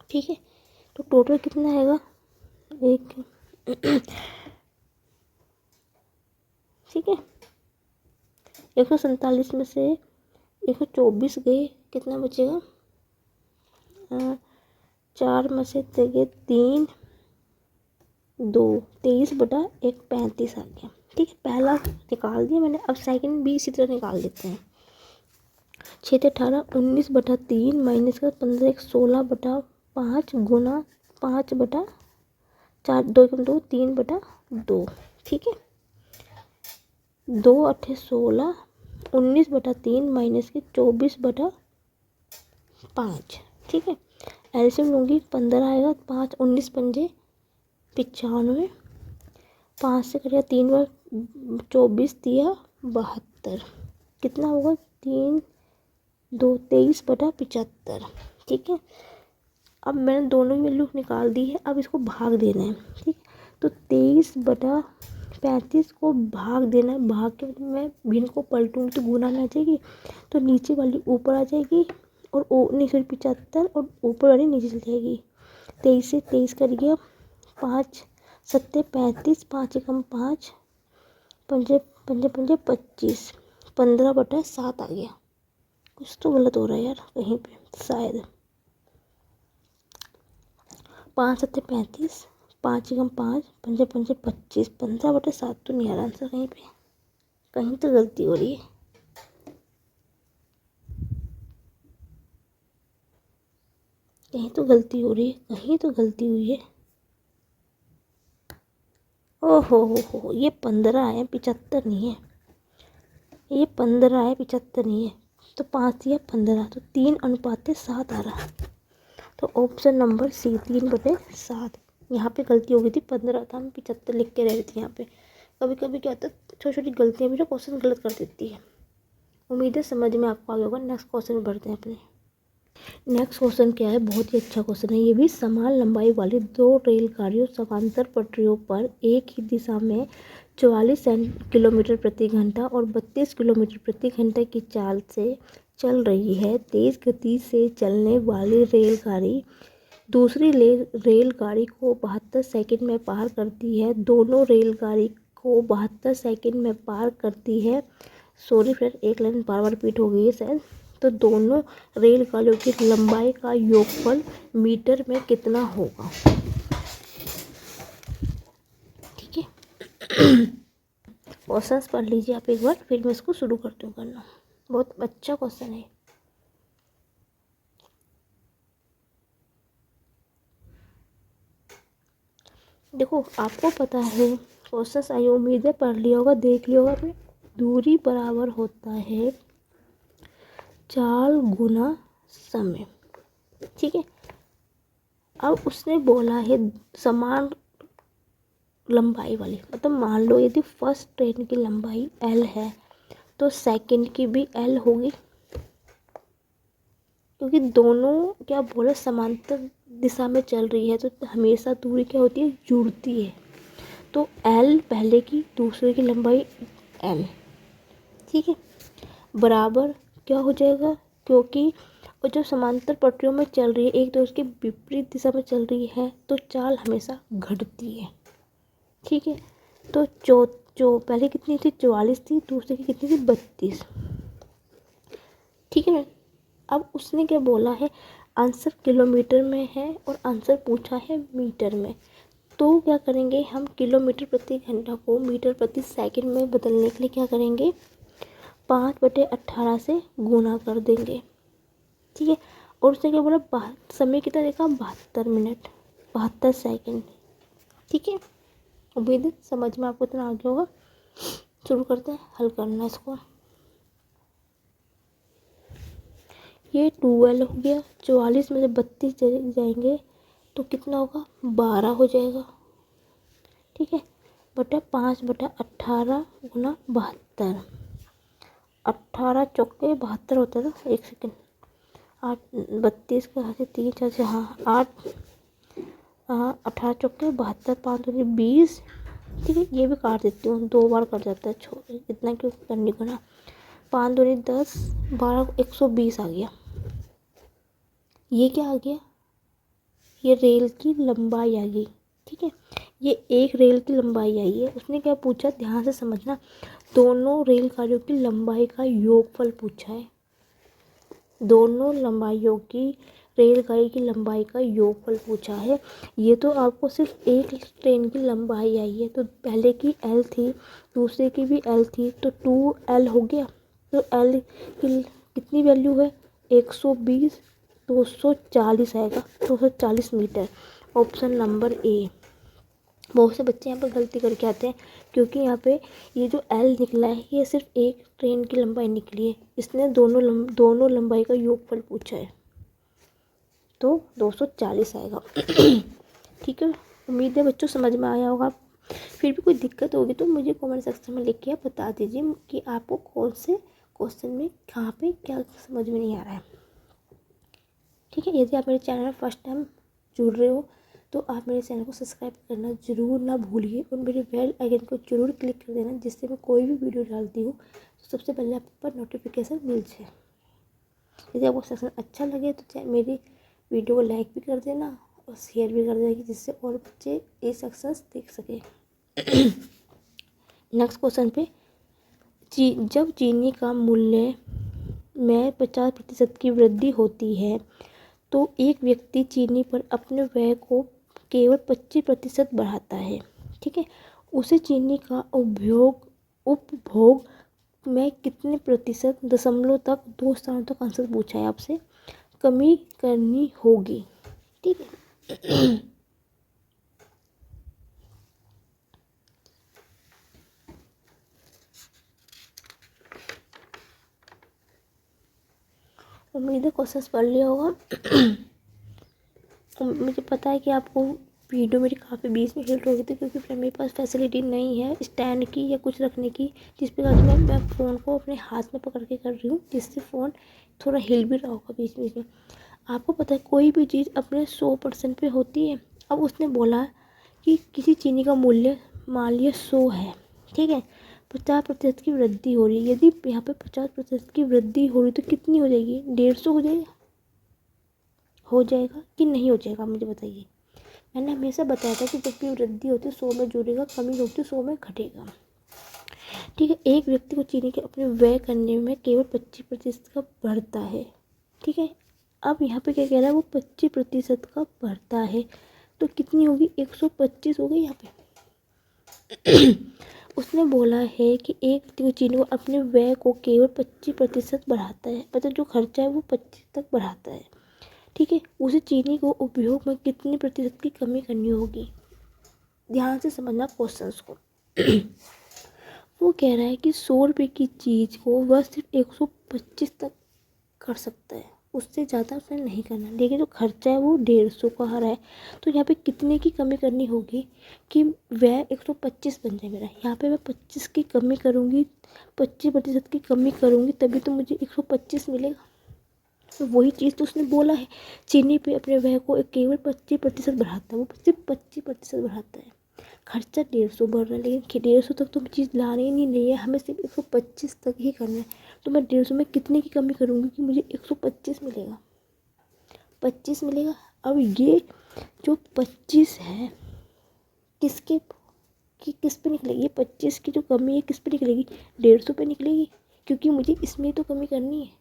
ठीक है, तो टोटल कितना आएगा, एक ठीक है, 147 में से 124 गए, कितना बचेगा, 4 में से 3 2 23/1 35 आ गया। ठीक है, पहला निकाल दिया मैंने, अब सेकंड भी इसी तरह निकाल देते हैं। 6 18 19/3 माइनस का 15 16/5 गुना 5/4 2 2 3/2। ठीक है, 2 अट्ठे 16, 19/3 माइनस के 24/5। ठीक है, एलसीएम लूँगी 15 आएगा, 5 19 पंजे 95, 5 से करेगा 3 बार 24 दिया 72, कितना होगा 3 2 23/75। ठीक है, अब मैंने दोनों की वैल्यू निकाल दी है, अब इसको भाग देना है। ठीक, तो 23/35 को भाग देना है, भाग के मैं भिन्न को पलटूंगी तो गुना में आ जाएगी, तो नीचे वाली ऊपर आ जाएगी और नहीं सॉरी 75 और ऊपर वाली नीचे चल जाएगी। 23 से 23 कर गया, 5 7 35, 5 एकम 5, पंजे पंजे पंजे 25, 15/7 आ गया। कुछ तो गलत हो रहा है यार कहीं पे शायद। 5 7 35, 5 एकम 5, पंजे पंजे 25, 15/7 तो नहीं आ रहा आंसर कहीं पे, कहीं तो गलती हो रही है। कहीं तो गलती हो रही है, कहीं तो गलती हुई है। ओहो हो, ये 15 है 75 नहीं है, ये 15 है 75 नहीं है, तो 5 या 15 तो 3:7 आ रहा। तो ऑप्शन नंबर सी 3/7। यहाँ पे गलती हो गई थी, 15 था, मैं 75 लिख के रह रही थी यहाँ पे। कभी कभी क्या होता है, छोटी छोटी गलतियाँ भी ना क्वेश्चन गलत कर देती है। उम्मीद है समझ में आपको आ गया होगा। नेक्स्ट क्वेश्चन में बढ़ते हैं अपने। नेक्स्ट क्वेश्चन क्या है, बहुत ही अच्छा क्वेश्चन है ये भी। समान लंबाई वाली 2 रेलगाड़ियों समांतर पटरियों पर एक ही दिशा में 44 किलोमीटर प्रति घंटा और 32 किलोमीटर प्रति घंटा की चाल से चल रही है। तेज गति से चलने वाली रेलगाड़ी दूसरी रेलगाड़ी को 72 सेकंड में पार करती है। दोनों रेलगाड़ी को 72 सेकंड में पार करती है। सॉरी फ्रेंड, एक लाइन बार बार रिपीट हो गई है शायद। तो दोनों रेलगाड़ियों की लंबाई का योगफल मीटर में कितना होगा। ठीक है, क्वेश्चंस पढ़ लीजिए आप एक बार, फिर मैं इसको शुरू करती हूँ करना। बहुत अच्छा क्वेश्चन है। देखो आपको पता है क्वेश्चंस आई, उम्मीद है पढ़ लिया होगा, देख लिया होगा आपने। दूरी बराबर होता है चाल गुना समय। ठीक है, अब उसने बोला है समान लंबाई वाली, मतलब मान लो यदि फर्स्ट ट्रेन की लंबाई L है तो सेकंड की भी L होगी, क्योंकि दोनों क्या बोले समांतर दिशा में चल रही है, तो हमेशा दूरी क्या होती है, जुड़ती है। तो L पहले की, दूसरे की लंबाई L। ठीक है, बराबर क्या हो जाएगा, क्योंकि वो जो समांतर पटरियों में चल रही है, एक दूसरे की विपरीत दिशा में चल रही है, तो चाल हमेशा घटती है। ठीक है, तो जो पहले कितनी थी 44 थी, दूसरे की कितनी थी 32। ठीक है, अब उसने क्या बोला है, आंसर किलोमीटर में है और आंसर पूछा है मीटर में। तो क्या करेंगे हम, किलोमीटर प्रति घंटा को मीटर प्रति सेकंड में बदलने के लिए क्या करेंगे, 5/18 से गुना कर देंगे। ठीक है, और उसने क्या बोला, समय कितना देखा, 72 मिनट 72 सेकंड। ठीक है, उम्मीद है समझ में आपको इतना आ गया होगा। शुरू करते हैं हल करना इसको। ये 12 हो गया, 44 में से 32 चले जाएंगे तो कितना होगा, 12 हो जाएगा। ठीक है, बटा 5/18 गुना 72, 18 चौके 72 होता है ना, एक सेकेंड, 8 32 का हाथ से 3 4 से, हाँ 8 18 चौके 72, 5 दूनी 20। ठीक है, ये भी काट देती हूँ, 2 बार कट जाता है, छोड़ इतना क्यों करने को ना। 5 दूनी 10, 12 120 आ गया। ये क्या आ गया, ये रेल की लंबाई आ गई। ठीक है, ये एक रेल की लंबाई आई है। उसने क्या पूछा, ध्यान से समझना, दोनों रेलगाड़ियों की लंबाई का योगफल पूछा है। दोनों लंबाइयों की, रेलगाड़ी की लंबाई का योगफल पूछा है। ये तो आपको सिर्फ एक ट्रेन की लंबाई आई है, तो पहले की L थी, दूसरे की भी L थी, तो 2L हो गया। तो L की कितनी वैल्यू है, 120, 240 आएगा, 240 मीटर। ऑप्शन नंबर ए बहुत से बच्चे यहाँ पर गलती करके आते हैं, क्योंकि यहाँ पे ये जो एल निकला है ये सिर्फ एक ट्रेन की लंबाई निकली है, इसने दोनों लंबाई का योगफल पूछा है, तो 240 आएगा। ठीक है, उम्मीद है बच्चों समझ में आया होगा। फिर भी कोई दिक्कत होगी तो मुझे कमेंट सेक्शन में लिख के आप बता दीजिए कि आपको कौन से क्वेश्चन में कहाँ पे क्या समझ में नहीं आ रहा है। ठीक है, यदि आप मेरे चैनल में फर्स्ट टाइम जुड़ रहे हो तो आप मेरे चैनल को सब्सक्राइब करना ज़रूर ना भूलिए और मेरे बेल आइकन को ज़रूर क्लिक कर देना, जिससे मैं कोई भी वीडियो डालती हूँ तो सबसे पहले आप पर नोटिफिकेशन मिल जाए। यदि आपको सेक्शन अच्छा लगे तो मेरी वीडियो को लाइक भी कर देना और शेयर भी कर देना, जिससे और बच्चे ये सेक्शन देख सकें। नेक्स्ट क्वेश्चन पे, जब चीनी का मूल्य में 50% की वृद्धि होती है तो एक व्यक्ति चीनी पर अपने व्यय को केवल 25% बढ़ाता है। ठीक है, उसे चीनी का उपभोग में कितने प्रतिशत दशमलव तक 2 स्थानों तक आंसर पूछा है आपसे कमी करनी होगी। ठीक है, उम्मीद है क्वेश्चन पढ़ लिया होगा। मुझे पता है कि आपको वीडियो मेरी काफ़ी बीच में हिट हो गई थी, क्योंकि फिर मेरे पास फैसिलिटी नहीं है स्टैंड की या कुछ रखने की, जिस प्रकार से मैं फ़ोन को अपने हाथ में पकड़ के कर रही हूँ, जिससे फ़ोन थोड़ा हिल भी रहा होगा बीच बीच में। आपको पता है कोई भी चीज़ अपने 100% पे होती है। अब उसने बोला कि किसी चीनी का मूल्य मान लिया 100 है। ठीक है, 50% की वृद्धि हो रही है। यदि यहाँ पे 50% की वृद्धि हो रही तो कितनी हो जाएगी? 150 हो जाएगा कि नहीं हो जाएगा, मुझे बताइए। मैंने हमेशा बताया था कि जब भी वृद्धि होती है 100 में जुड़ेगा, कमी होती है 100 में घटेगा। ठीक है, एक व्यक्ति को चीनी के अपने व्यय करने में केवल 25% का बढ़ता है। ठीक है, अब यहाँ पे क्या कह रहा है, वो 25% का बढ़ता है तो कितनी होगी? 125 हो गई यहाँ पे। उसने बोला है कि एक व्यक्ति को चीनी को अपने व्यय को केवल 25% बढ़ाता है, मतलब जो खर्चा है वो 25 तक बढ़ाता है। ठीक है, उसे चीनी को उपयोग में कितने प्रतिशत की कमी करनी होगी? ध्यान से समझना क्वेश्चंस को। वो कह रहा है कि 100 रुपये की चीज़ को वह सिर्फ 125 तक कर सकता है, उससे ज़्यादा उसने नहीं करना, लेकिन जो खर्चा है वो 150 का आ रहा है। तो यहाँ पे कितने की कमी करनी होगी कि वह 125 बन जाए मेरा? यहाँ पे मैं 25 की कमी करूँगी, 25% की कमी करूँगी, तभी तो मुझे 125 मिलेगा। तो वही चीज़ तो उसने बोला है, चीनी पे अपने व्यय को केवल 25% बढ़ाता है, वो सिर्फ 25% बढ़ाता है। खर्चा 150 बढ़ रहा है, लेकिन 150 तक तो चीज़ लानी ही नहीं है, हमें सिर्फ 125 तक ही करना है। तो मैं 150 में कितने की कमी करूँगी कि मुझे 125 मिलेगा? 25 मिलेगा। अब ये जो 25 है किस पे निकलेगी? ये 25 की जो कमी है किस पे निकलेगी? 150 पे निकलेगी, क्योंकि मुझे इसमें तो कमी करनी है।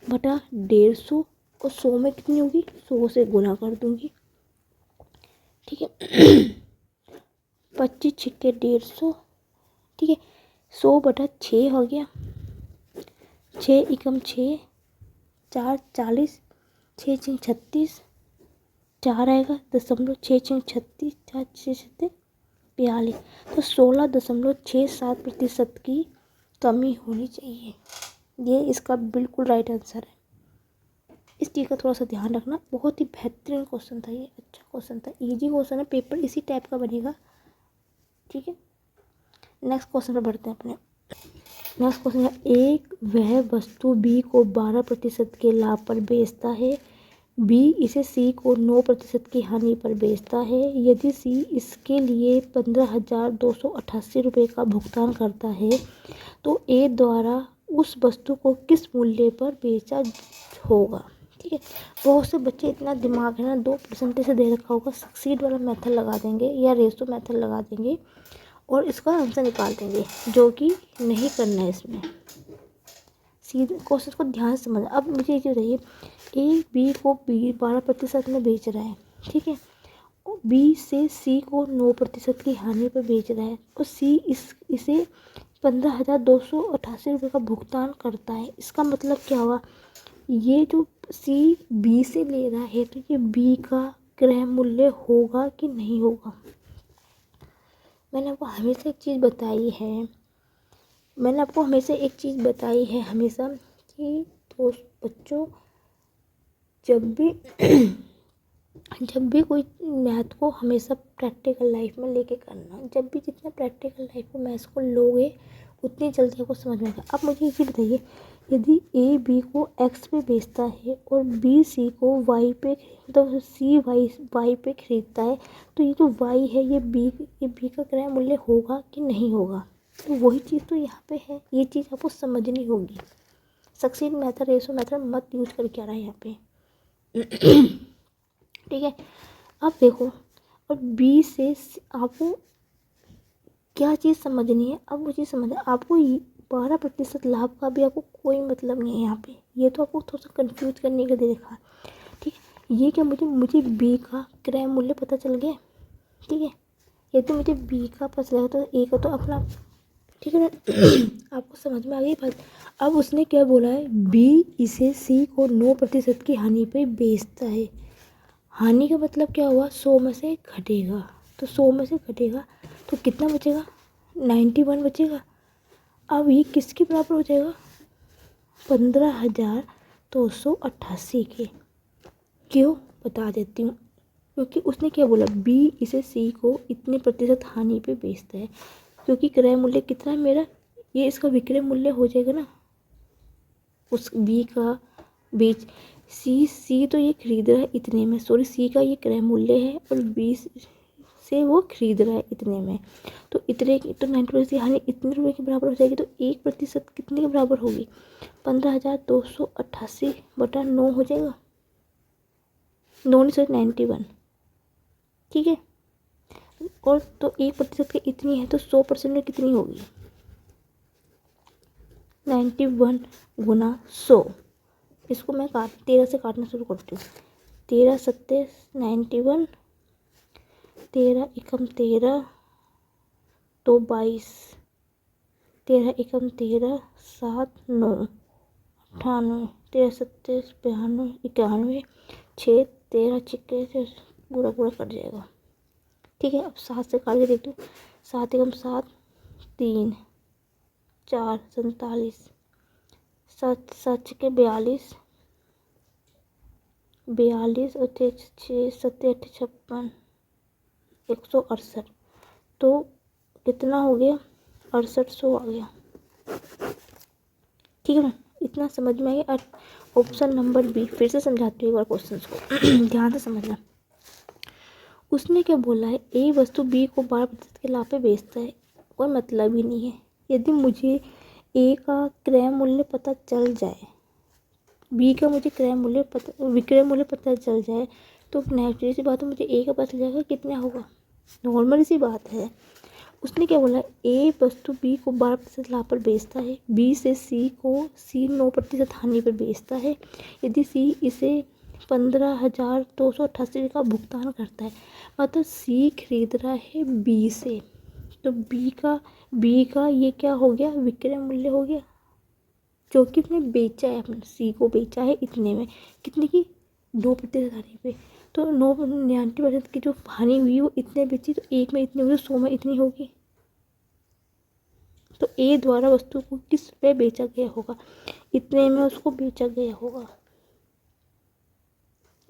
बटा 150 और 100 में कितनी होगी? 100 से गुना कर दूंगी। ठीक है, 25 छिक्के 150। ठीक है, 100 बटा 6 हो गया, 6 एकम 6, 4 40, 6 छिंग 36, 4 आएगा 0.6 छिंग 36, 4 6 छत्ते 42, तो 16.67% की कमी होनी चाहिए। ये इसका बिल्कुल राइट आंसर है। इस चीज़ का थोड़ा सा ध्यान रखना, बहुत ही बेहतरीन क्वेश्चन था ये, अच्छा क्वेश्चन था, इजी क्वेश्चन है, पेपर इसी टाइप का बनेगा। ठीक है, नेक्स्ट क्वेश्चन पर बढ़ते हैं अपने। नेक्स्ट क्वेश्चन है, एक वह वस्तु बी को 12% के लाभ पर बेचता है, बी इसे सी को 9% की हानि पर बेचता है। यदि सी इसके लिए 15,288 रुपये का भुगतान करता है तो ए द्वारा उस वस्तु को किस मूल्य पर बेचा होगा? ठीक है, बहुत से बच्चे इतना दिमाग है ना, 2% से दे रखा होगा, सक्सीड वाला मेथड लगा देंगे या रेशो मेथड लगा देंगे और इसका आंसर निकाल देंगे, जो कि नहीं करना है। इसमें सीधे क्वेश्चन को ध्यान से समझना। अब मुझे ये बताइए, ए बी को 12% में बेच रहा है, ठीक है, बी से सी को 9% की हानि पर बेच रहा है और सी इसे 15,288 रुपये का भुगतान करता है। इसका मतलब क्या हुआ? ये जो सी बी से ले रहा है तो ये बी का क्रय मूल्य होगा कि नहीं होगा? मैंने आपको हमेशा एक चीज़ बताई है, मैंने आपको हमेशा एक चीज़ बताई है हमेशा कि दोस्त बच्चों, जब भी जब भी कोई मैथ को हमेशा प्रैक्टिकल लाइफ में लेके करना, जब भी जितना प्रैक्टिकल लाइफ में मैथ्स को लोगे उतनी जल्दी आपको समझ में आएगा। अब मुझे ये बताइए, यदि ए बी को एक्स पे बेचता है और बी सी को वाई पे, मतलब सी वाई पे खरीदता है, तो ये जो वाई है ये बी का क्रय मूल्य होगा कि नहीं होगा? तो वही चीज़ तो यहाँ पे है, ये चीज़ आपको समझनी होगी। सक्सीड मेथड रेशो मेथड मत यूज करके आ रहा है यहाँ पे। ठीक है, अब देखो, और बी से आपको क्या चीज़ समझनी है? अब वो चीज़ समझना, आपको 12% लाभ का भी आपको कोई मतलब नहीं है यहाँ पे, ये तो आपको थोड़ा सा कंफ्यूज करने के लिए देखा। ठीक है, ये क्या, मुझे बी का क्रय मूल्य पता चल गया। ठीक है, ये तो मुझे बी का पता चला, तो ए का तो अपना, ठीक है ना। आपको समझ में आ गई बात। अब उसने क्या बोला है, बी इसे सी को 9% की हानि पे बेचता है। हानि का मतलब क्या हुआ, 100 में से घटेगा, तो 100 में से घटेगा तो कितना बचेगा, 91 बचेगा। अब ये किसके बराबर हो जाएगा, 15,288 के। क्यों, बता देती हूँ। क्योंकि उसने क्या बोला, बी इसे सी को इतने प्रतिशत हानि पे बेचता है, क्योंकि क्रय मूल्य कितना है मेरा, ये इसका विक्रय मूल्य हो जाएगा ना उस बी का बेच, सी तो ये खरीद रहा है इतने में, सॉरी सी का ये क्रय मूल्य है और बी से वो खरीद रहा है इतने में, तो इतने की तो 90% हानि इतने रुपये के बराबर हो जाएगी। तो 1% कितने के बराबर होगी, 15,288/9 हो जाएगा, 91। ठीक है, और तो 1% की इतनी है, तो 100% में कितनी होगी, 91 गुना 100। इसको मैं 13 से काटना शुरू करती हूँ। 13 सत्ते 91, 13 एकम 13, 2 22, 13 एकम 13, 7 9 98, 13 सत्ते 92, 91, 6 13 छिक्के से पूरा कट जाएगा। ठीक है, अब 7 से काट के देखती हूँ। 7 एकम 7, 3 4 47, 7 7 छिक्के 42, 42 और 6 7 8 56, 168। तो कितना हो गया, 6800 आ गया। ठीक है ना, इतना समझ में आ गया। ऑप्शन नंबर बी, फिर से समझाती हूँ एक बार क्वेश्चन को, ध्यान से समझना। उसने क्या बोला है, ए वस्तु बी को 12% के लाभ पे बेचता है, कोई मतलब ही नहीं है। यदि मुझे ए का क्रय मूल्य पता चल जाए, बी का मुझे विक्रय मूल्य पता चल जाए, तो नेचुरल सी बात है मुझे ए का पता चल जाएगा कितना होगा, नॉर्मल सी बात है। उसने क्या बोला, ए वस्तु बी को 12% लाभ पर बेचता है, बी से सी 9% हानि पर बेचता है। यदि सी इसे 15,288 का भुगतान करता है, मतलब सी खरीद रहा है बी से, तो बी का ये क्या हो गया, विक्रय मूल्य हो गया, जो कि उसने बेचा है, अपने सी को बेचा है इतने में, कितने की, 2% हानि पे। तो 99% की जो हानि हुई वो इतने बेची, तो एक में इतनी होगी, 100 में इतनी होगी। तो ए द्वारा वस्तु को किस पे बेचा गया होगा, इतने में उसको बेचा गया होगा।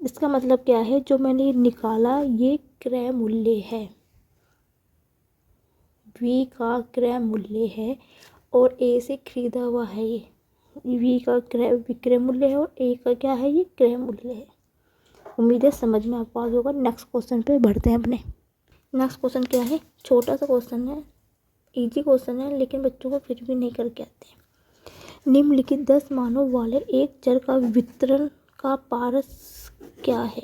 इसका मतलब क्या है, जो मैंने निकाला ये क्रय मूल्य है, बी का क्रय मूल्य है और ए से खरीदा हुआ है, ये बी का विक्रय मूल्य है और ए का क्या है, ये क्रय मूल्य है। उम्मीद है समझ में आपको आ गया होगा। नेक्स्ट क्वेश्चन पे बढ़ते हैं अपने। नेक्स्ट क्वेश्चन क्या है, छोटा सा क्वेश्चन है, इजी क्वेश्चन है, लेकिन बच्चों को फिर भी नहीं करके आते हैं। निम्नलिखित 10 मानों वाले एक चर का वितरण का पारस क्या है।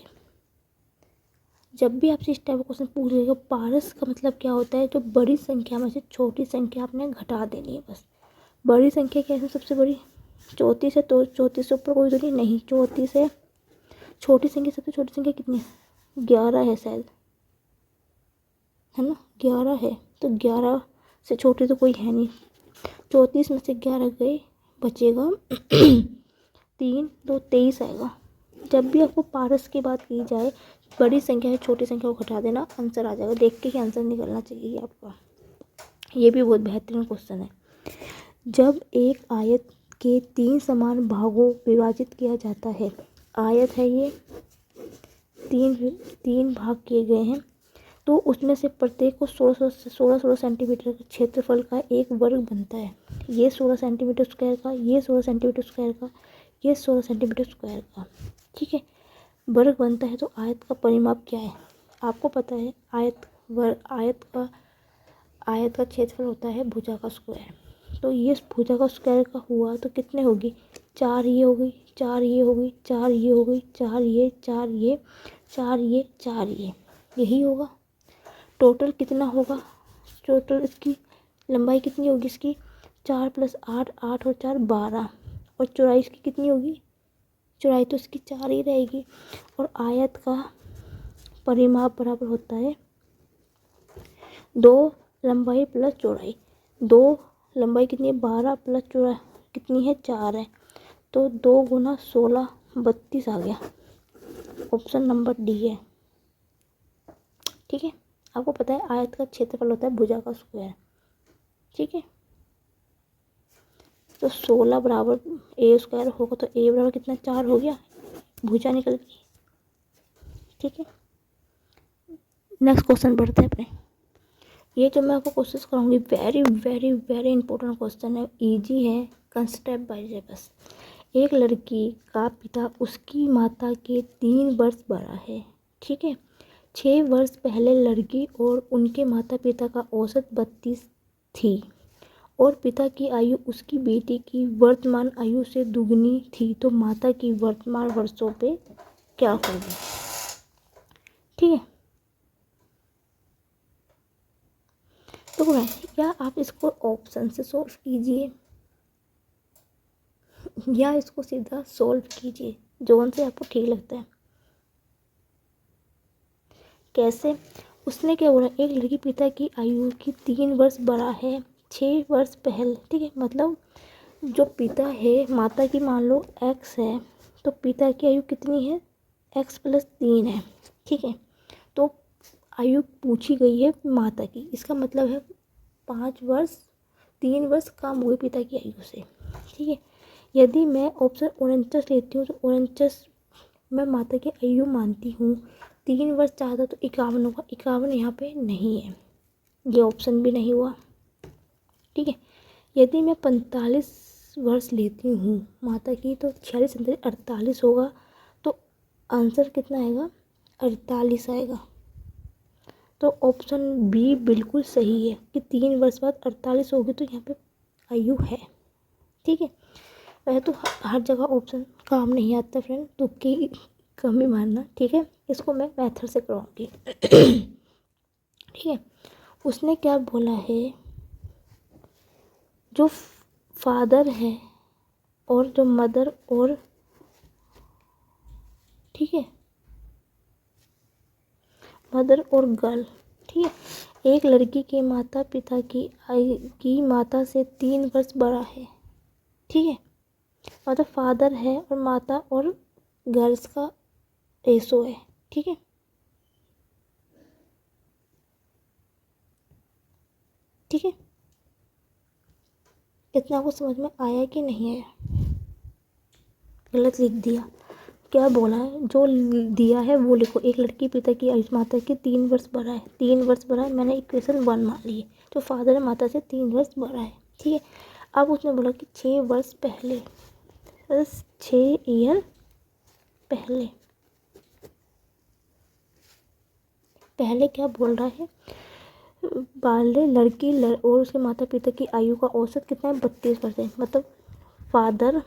जब भी आपसे इस टाइप का क्वेश्चन पूछ लेगा, पारस का मतलब क्या होता है, जो बड़ी संख्या में से छोटी संख्या आपने घटा देनी है बस। बड़ी संख्या क्या है, सबसे बड़ी 34 है, तो 34 से ऊपर कोई तो नहीं, 34 है। छोटी संख्या, सबसे छोटी संख्या कितनी है, 11 है शायद, है ना, 11 है, तो 11 से छोटी तो कोई है नहीं। 34 में से 11 गए, बचेगा 3 2 23 आएगा। जब भी आपको पारस की बात की जाए, बड़ी संख्या है छोटी संख्या को घटा देना, आंसर आ जाएगा। देख के ही आंसर निकलना चाहिए आपका। ये भी बहुत बेहतरीन क्वेश्चन है। जब एक आयत के 3 समान भागों विभाजित किया जाता है, आयत है ये, तीन भाग किए गए हैं, तो उसमें से प्रत्येक को 16 सेंटीमीटर के क्षेत्रफल का एक वर्ग बनता है। ये 16 सेंटीमीटर स्क्वायर का, ये 16 सेंटीमीटर स्क्वायर का, ये 16 सेंटीमीटर स्क्वायर का, ठीक है, वर्ग बनता है। तो आयत का परिमाप क्या है? आपको पता है आयत का क्षेत्रफल होता है भुजा का स्क्वायर। तो ये भुजा का स्क्वायर का हुआ तो कितने होगी? 4 ये हो गई, 4 ये हो गई, 4 ये हो गई, 4 ये, 4 ये, 4 ये, 4 ये, यही होगा। टोटल कितना होगा? टोटल इसकी लंबाई कितनी होगी इसकी? 4 + 8, 8 और 4 12। और चौड़ाई इसकी कितनी होगी? चौड़ाई तो इसकी 4 ही रहेगी। और आयत का परिमाप बराबर होता है 2 लंबाई प्लस चौड़ाई। 2 लंबाई कितनी है? 12 प्लस चौड़ाई कितनी है? 4 है। तो 2 × 16 32 आ गया। ऑप्शन नंबर डी है, ठीक है। आपको पता है आयत का क्षेत्रफल होता है भुजा का स्क्वायर, ठीक है। तो 16 बराबर ए स्क्वायर होगा, तो ए बराबर कितना? 4 हो गया, भुजा निकल गई, ठीक है। नेक्स्ट क्वेश्चन बढ़ते हैं अपने। ये जो मैं आपको क्वेश्चन कराऊंगी very very very important question है, इजी है, स्टेप बाय स्टेप बस। एक लड़की का पिता उसकी माता के 3 वर्ष बड़ा है, ठीक है। 6 वर्ष पहले लड़की और उनके माता पिता का औसत 32 थी और पिता की आयु उसकी बेटी की वर्तमान आयु से दुगनी थी, तो माता की वर्तमान वर्षों पे क्या होगी? ठीक है। तो क्या आप इसको ऑप्शन से सॉल्व कीजिए या इसको सीधा सॉल्व कीजिए, जोन से आपको ठीक लगता है। कैसे? उसने क्या बोला? एक लड़की पिता की आयु की 3 वर्ष बड़ा है 6 वर्ष पहले, ठीक है। मतलब जो पिता है, माता की मान लो x है, तो पिता की आयु कितनी है? x + 3 है, ठीक है। तो आयु पूछी गई है माता की, इसका मतलब है 5 वर्ष 3 वर्ष कम हुए पिता की आयु से, ठीक है। यदि मैं ऑप्शन 49 लेती हूँ तो 49 मैं माता की आयु मानती हूँ, 3 वर्ष ज़्यादा तो 51 होगा, 51 यहाँ पे नहीं है, ये ऑप्शन भी नहीं हुआ, ठीक है। यदि मैं 45 वर्ष लेती हूँ माता की, तो 46 48 होगा, तो आंसर कितना आएगा? 48 आएगा। तो ऑप्शन बी बिल्कुल सही है कि 3 वर्ष बाद 48 होगी, तो यहाँ पे आयु है, ठीक है। वैसे तो हर जगह ऑप्शन काम नहीं आता फ्रेंड, तुक्के की कमी मानना, ठीक है। इसको मैं मेथड से करवाऊंगी ठीक है। उसने क्या बोला है? जो फादर है और जो मदर और, ठीक है, मदर और गर्ल, ठीक है। एक लड़की के माता पिता की माता से 3 वर्ष बड़ा है, ठीक है। मतलब फादर है और माता और गर्ल्स का रेशो है, ठीक है, ठीक है। इतना आपको समझ में आया कि नहीं आया? गलत लिख दिया। क्या बोला है? जो दिया है वो लिखो। एक लड़की पिता की आयु माता के 3 वर्ष बड़ा है, 3 वर्ष बड़ा है, मैंने इक्वेशन 1 मान ली है। तो फादर है माता से 3 वर्ष बड़ा है, ठीक है। अब उसने बोला कि 6 वर्ष पहले, 6 ईयर पहले, पहले क्या बोल रहा है? बाले लड़की और उसके माता पिता की आयु का औसत कितना है? 32%। मतलब फादर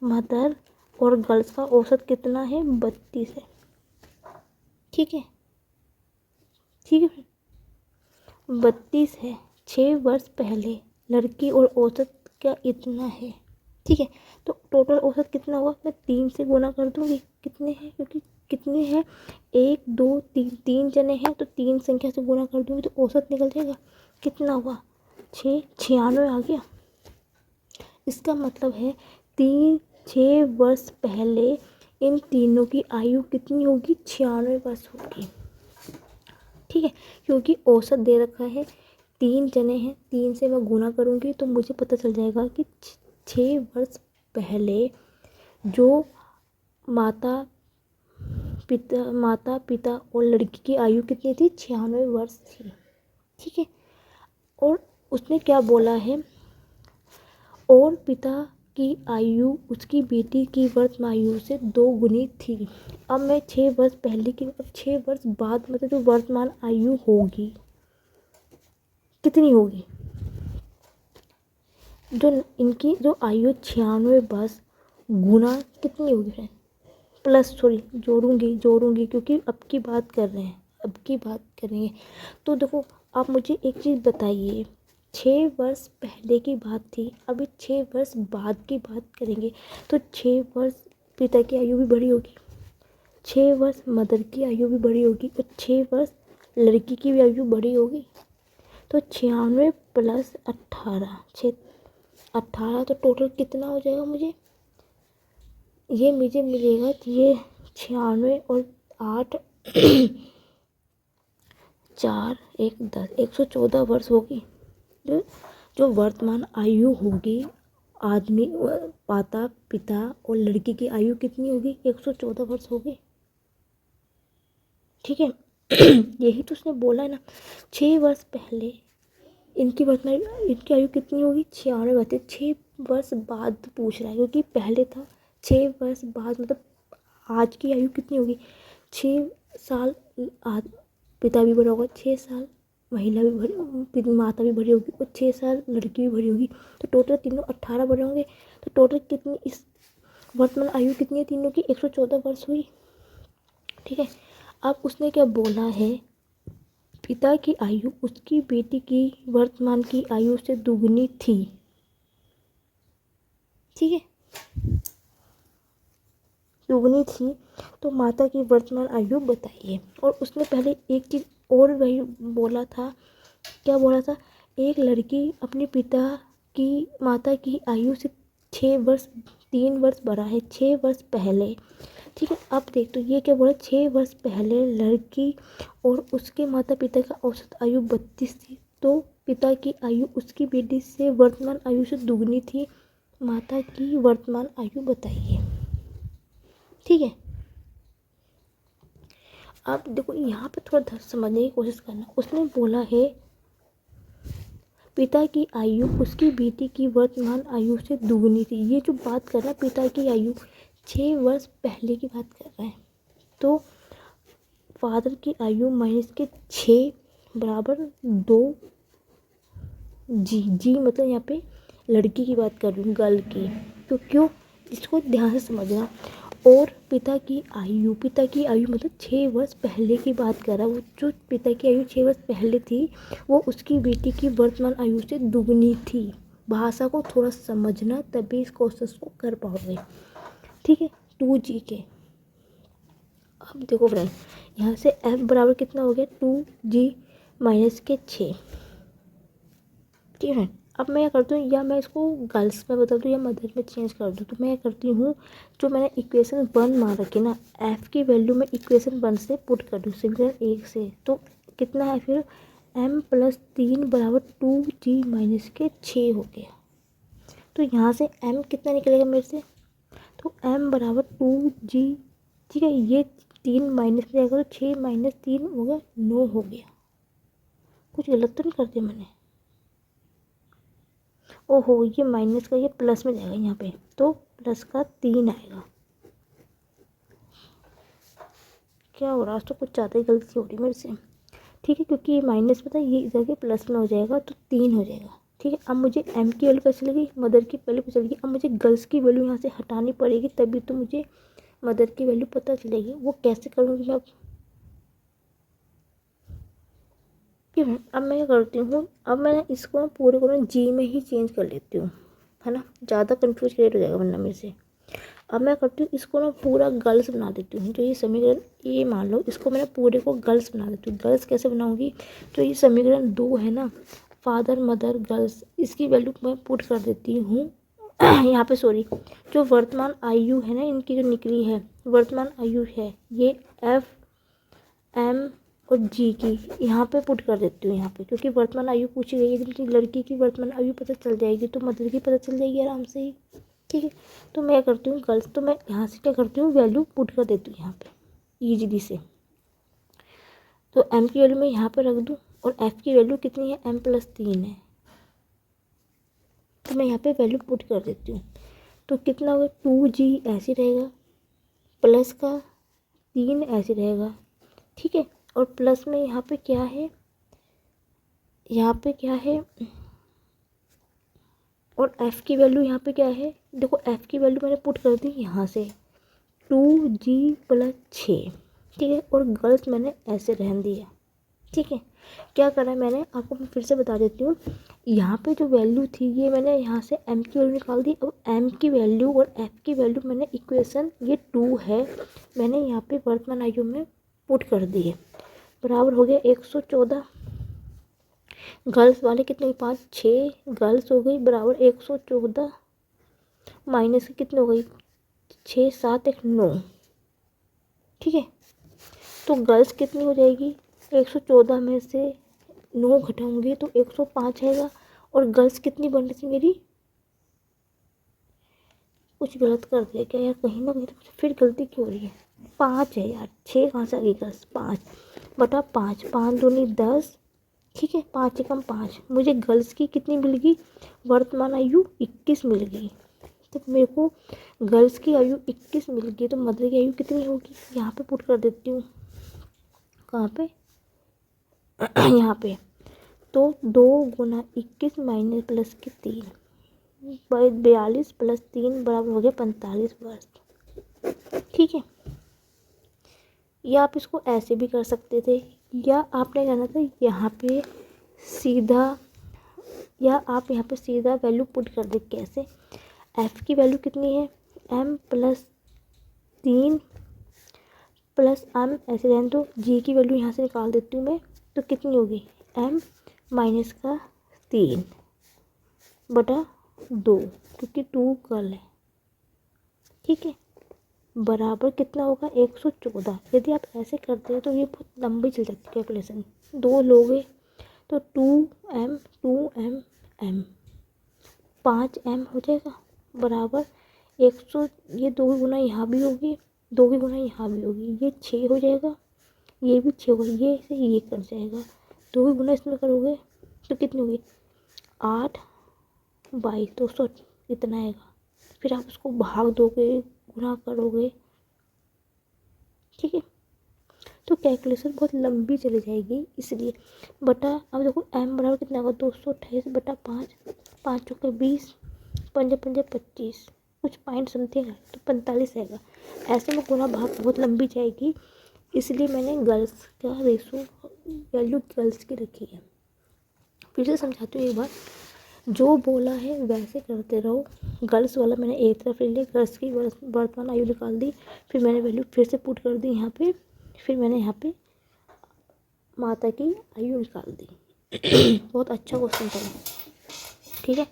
मदर और गर्ल्स का औसत कितना है? 32 है, ठीक है, ठीक है। 32 है 6 वर्ष पहले लड़की और औसत क्या इतना है, ठीक है। तो टोटल औसत कितना हुआ? मैं 3 से गुना कर दूंगी। कितने हैं? क्योंकि कितने हैं? 1 2 3, 3 जने हैं, तो 3 संख्या से गुना कर दूंगी तो औसत निकल जाएगा। कितना हुआ? 6 96 आ गया। इसका मतलब है 6 वर्ष पहले इन तीनों की आयु कितनी होगी? 96 वर्ष होगी। ठीक है, क्योंकि औसत दे रखा है, 3 जने हैं, 3 से मैं गुना करूँगी तो मुझे पता चल जाएगा कि 6 वर्ष पहले जो माता पिता और लड़की की आयु कितनी थी? 96 वर्ष थी। ठीक है, और उसने क्या बोला है? और पिता की आयु उसकी बेटी की वर्तमान आयु से 2 गुनी थी। अब मैं 6 वर्ष पहले की, अब 6 वर्ष बाद मतलब जो वर्तमान आयु होगी कितनी होगी? जो इनकी जो आयु 96 वर्ष गुना कितनी होगी फ्रेंड? प्लस सॉरी जोड़ूंगी क्योंकि अब की बात कर रहे हैं, अब की बात करेंगे। तो देखो, आप मुझे एक चीज़ बताइए, 6 वर्ष पहले की बात थी, अभी 6 वर्ष बाद की बात करेंगे तो 6 वर्ष पिता की आयु भी बड़ी होगी, 6 वर्ष मदर की आयु भी बड़ी होगी और 6 वर्ष लड़की की भी आयु बड़ी होगी। तो 96 प्लस 18 18 तो टोटल कितना हो जाएगा? मुझे मिलेगा कि ये 96 और 8 4 1 10 114 वर्ष होगी। जो वर्तमान आयु होगी आदमी माता पिता और लड़की की आयु कितनी होगी? 114 वर्ष होगी। ठीक है यही तो उसने बोला है ना, 6 वर्ष पहले इनकी आयु कितनी होगी? 96 वर्ष। 6 वर्ष बाद पूछ रहा है क्योंकि पहले था 6 वर्ष बाद, मतलब आज की आयु कितनी होगी? 6 साल पिता भी बड़ा होगा, 6 साल महिला भी भरी, माता भी भरी होगी और 6 साल लड़की भी भरी होगी, तो टोटल तीनों 18 बड़े होंगे। तो टोटल कितनी इस वर्तमान आयु कितनी है तीनों की? 114 वर्ष हुई। ठीक है, अब उसने क्या बोला है? पिता की आयु उसकी बेटी की वर्तमान की आयु से दुगनी थी। ठीक है, दुगनी थी, तो माता की वर्तमान आयु बताइए। और उसने पहले एक चीज़ और वही बोला था, क्या बोला था? एक लड़की अपने माता की आयु से 3 वर्ष बड़ा है, 6 वर्ष पहले। ठीक है, अब देख, तो ये क्या बोला? 6 वर्ष पहले लड़की और उसके माता पिता का औसत आयु 32 थी, तो पिता की आयु उसकी बेटी से वर्तमान आयु से दुगनी थी। माता की वर्तमान आयु बताइए। ठीक है, अब देखो यहाँ पे थोड़ा समझने की कोशिश करना। उसने बोला है पिता की आयु उसकी बेटी की वर्तमान आयु से दुगनी थी। ये जो बात कर रहा है, पिता की आयु 6 वर्ष पहले की बात कर रहा है, तो फादर की आयु माइनस के 6 बराबर 2 जी मतलब यहाँ पे लड़की की बात कर रही हूँ, गर्ल की। तो क्यों, इसको ध्यान से समझना। और पिता की आयु मतलब 6 वर्ष पहले की बात कर रहा है, वो जो पिता की आयु 6 वर्ष पहले थी वो उसकी बेटी की वर्तमान आयु से दुगनी थी। भाषा को थोड़ा समझना, तभी इस क्वेश्चन को कर पाओगे। ठीक है, 2G के। अब देखो फ्रेंड, यहाँ से F बराबर कितना हो गया? 2G माइनस के 6। ठीक है फ्रेंड, अब मैं क्या करती हूँ, या मैं इसको गर्ल्स में बदल दूँ या मदर में चेंज कर दूँ। तो मैं क्या करती हूँ, जो मैंने इक्वेशन 1 मान रखी ना, F की वैल्यू मैं इक्वेशन 1 से पुट कर दूँ, समीकरण 1 से। तो कितना है फिर? m + 3 बराबर 2G माइनस के 6 हो गया। तो यहाँ से m कितना निकलेगा मेरे से? तो m बराबर 2G। ठीक है, ये 3 माइनस में जाएगा तो 6 माइनस 3 होगा 9 हो गया। कुछ गलत तो नहीं कर दिया मैंने? ओहो, ये माइनस का ये प्लस में जाएगा यहाँ पे, तो प्लस का 3 आएगा। क्या हो रहा है? आज तो कुछ ज़्यादा ही गलती हो रही मेरे से। ठीक है, क्योंकि ये माइनस में था, ये इधर के प्लस में हो जाएगा तो 3 हो जाएगा। ठीक है, अब मुझे m की वैल्यू कैसे चलेगी? मदर की वैल्यू कैसे चलेगी? अब मुझे गर्ल्स की वैल्यू यहाँ से हटानी पड़ेगी, तभी तो मुझे मदर की वैल्यू पता चलेगी। वो कैसे करूँगी मैं? अब मैं क्या करती हूँ, अब मैं इसको पूरे को जी में ही चेंज कर लेती हूँ, है ना, ज़्यादा कंफ्यूज क्रिएट हो जाएगा वरना मेरे से। अब मैं करती हूँ, इसको ना पूरा गर्ल्स बना देती हूँ। जो ये समीकरण, ये मान लो इसको मैंने पूरे को गर्ल्स बना देती हूँ। गर्ल्स कैसे बनाऊँगी? तो ये समीकरण 2 है ना, फादर मदर गर्ल्स, इसकी वैल्यू मैं पुट कर देती हूँ यहाँ पे सॉरी, जो वर्तमान आयु है ना इनकी जो निकली है वर्तमान आयु है, ये एफ एम और जी की यहाँ पे पुट कर देती हूँ यहाँ पे, क्योंकि वर्तमान आयु पूछी गई है। यदि लड़की की वर्तमान आयु पता चल जाएगी तो मदर की पता चल जाएगी आराम से ही, ठीक है। तो मैं करती हूँ गर्ल्स, तो मैं यहाँ से क्या करती हूँ वैल्यू पुट कर देती हूँ यहाँ पे ईजिली से। तो एम की वैल्यू मैं यहाँ पे रख दूँ और एफ की वैल्यू कितनी है, m+3 है, तो मैं यहाँ पे वैल्यू पुट कर देती हूँ। तो कितना होगा 2g ऐसे रहेगा, प्लस का 3 ऐसे रहेगा, ठीक है। और प्लस में यहाँ पे क्या है, यहाँ पे क्या है, और f की वैल्यू यहाँ पे क्या है, देखो f की वैल्यू मैंने पुट कर दी यहाँ से 2g+6, ठीक है। और गर्ल्स मैंने ऐसे रहने दिया, ठीक है। क्या करा है मैंने, आपको मैं फिर से बता देती हूँ। यहाँ पे जो वैल्यू थी ये मैंने यहाँ से m की वैल्यू निकाल दी। अब m की वैल्यू और f की वैल्यू मैंने इक्वेशन, ये 2 है, मैंने यहाँ पे वर्तमान आयु में पुट कर दी है, बराबर हो गया 114। गर्ल्स वाले कितने 5 6 गर्ल्स हो गई, बराबर 114 माइनस कितने हो गई 6 7 1 9, ठीक है। तो गर्ल्स कितनी हो जाएगी, 114 में से 9 घटाऊंगी तो 105 आएगा। और गर्ल्स कितनी बन रही थी मेरी, कुछ गलत कर दिया क्या यार, कहीं ना कहीं तो फिर गलती क्यों हो रही है, 5 है यार, 6 कहाँ से आ गई गर्ल्स, 5/5, 5 दूनी 10, ठीक है। 5 एकम 5, मुझे गर्ल्स की कितनी मिल गई, वर्तमान आयु 21 मिल गई। तो मेरे को गर्ल्स की आयु 21 मिल गई, तो मदर की आयु कितनी होगी, यहाँ पे पुट कर देती हूँ, कहाँ पे यहाँ पे। तो 2 गुना 21 माइनस प्लस के 3, 42 + 3 बराबर हो गया 45 वर्ष, ठीक है। या आप इसको ऐसे भी कर सकते थे, या आपने जाना था यहाँ पे सीधा, या आप यहाँ पे सीधा वैल्यू पुट कर दे। कैसे, f की वैल्यू कितनी है, m+3 + m ऐसे रहने दो, g की वैल्यू यहाँ से निकाल देती हूँ मैं, तो कितनी होगी m - 3/2, क्योंकि 2 गर्ल है, ठीक है, बराबर कितना होगा 114। यदि आप ऐसे करते हो तो ये बहुत लंबी चल जाती है कैलकुलेशन, 2 लोगे तो 2m 2m 5m हो जाएगा, बराबर 100, ये 2 गुना यहाँ भी होगी, 2 की गुना यहाँ भी होगी, ये 6 हो जाएगा, ये भी 6 होगा, ये से ये कर जाएगा, 2 की गुना इसमें करोगे तो कितनी होगी 8/22, 200 इतना आएगा। फिर आप उसको भाग दोगे, गुणा करोगे, ठीक है। तो कैलकुलेशन बहुत लंबी चली जाएगी, इसलिए बटा, अब देखो m बराबर कितना होगा 228/5, 5 चौके 20, 5 5 25, कुछ पॉइंट समथिंग है तो 45 आएगा। ऐसे में गुणा भाग बहुत लंबी जाएगी, इसलिए मैंने गर्ल्स का रेशो वैल्यू गर्ल्स की रखी है। फिर से समझाती हूँ एक बार, जो बोला है वैसे करते रहो। गर्ल्स वाला मैंने एक तरफ ले लिया, गर्ल्स की वर्तमान आयु निकाल दी, फिर मैंने वैल्यू फिर से पुट कर दी यहाँ पे, फिर मैंने यहाँ पे माता की आयु निकाल दी। बहुत अच्छा क्वेश्चन था, ठीक है।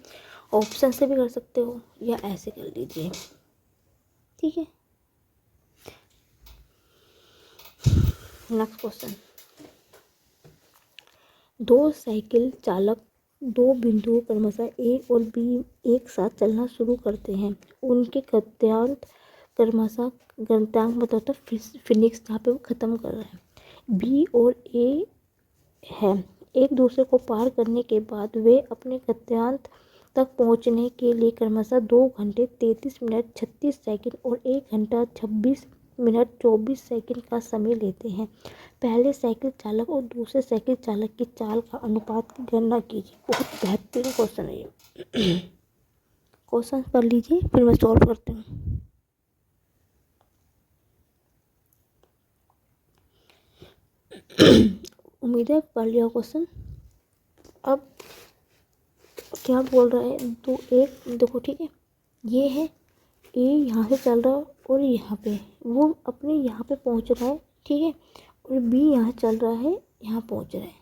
ऑप्शन से भी कर सकते हो या ऐसे कर लीजिए, ठीक है। नेक्स्ट क्वेश्चन, 2 साइकिल चालक 2 बिंदुओं क्रमशः ए और बी एक साथ चलना शुरू करते हैं, उनके गंतव्य मतलब फिनिक्स जहाँ पे वो ख़त्म कर रहे हैं, बी और ए है, एक दूसरे को पार करने के बाद वे अपने गंतव्य तक पहुंचने के लिए क्रमशः 2 घंटे 33 मिनट 36 सेकंड और 1 घंटा 26 मिनट 24 सेकंड का समय लेते हैं। पहले साइकिल चालक और दूसरे साइकिल चालक की चाल का अनुपात की गणना कीजिए। बहुत बेहतरीन क्वेश्चन है ये। क्वेश्चन कर लीजिए, फिर मैं सॉल्व करती हूँ। उम्मीद है कर लिया क्वेश्चन। अब क्या बोल रहा है, तो एक देखो, ठीक है, ये है ए यहाँ से चल रहा है और यहाँ पे वो अपने यहाँ पे पहुँच रहा है, ठीक है, और बी यहाँ चल रहा है, यहाँ पहुँच रहा है।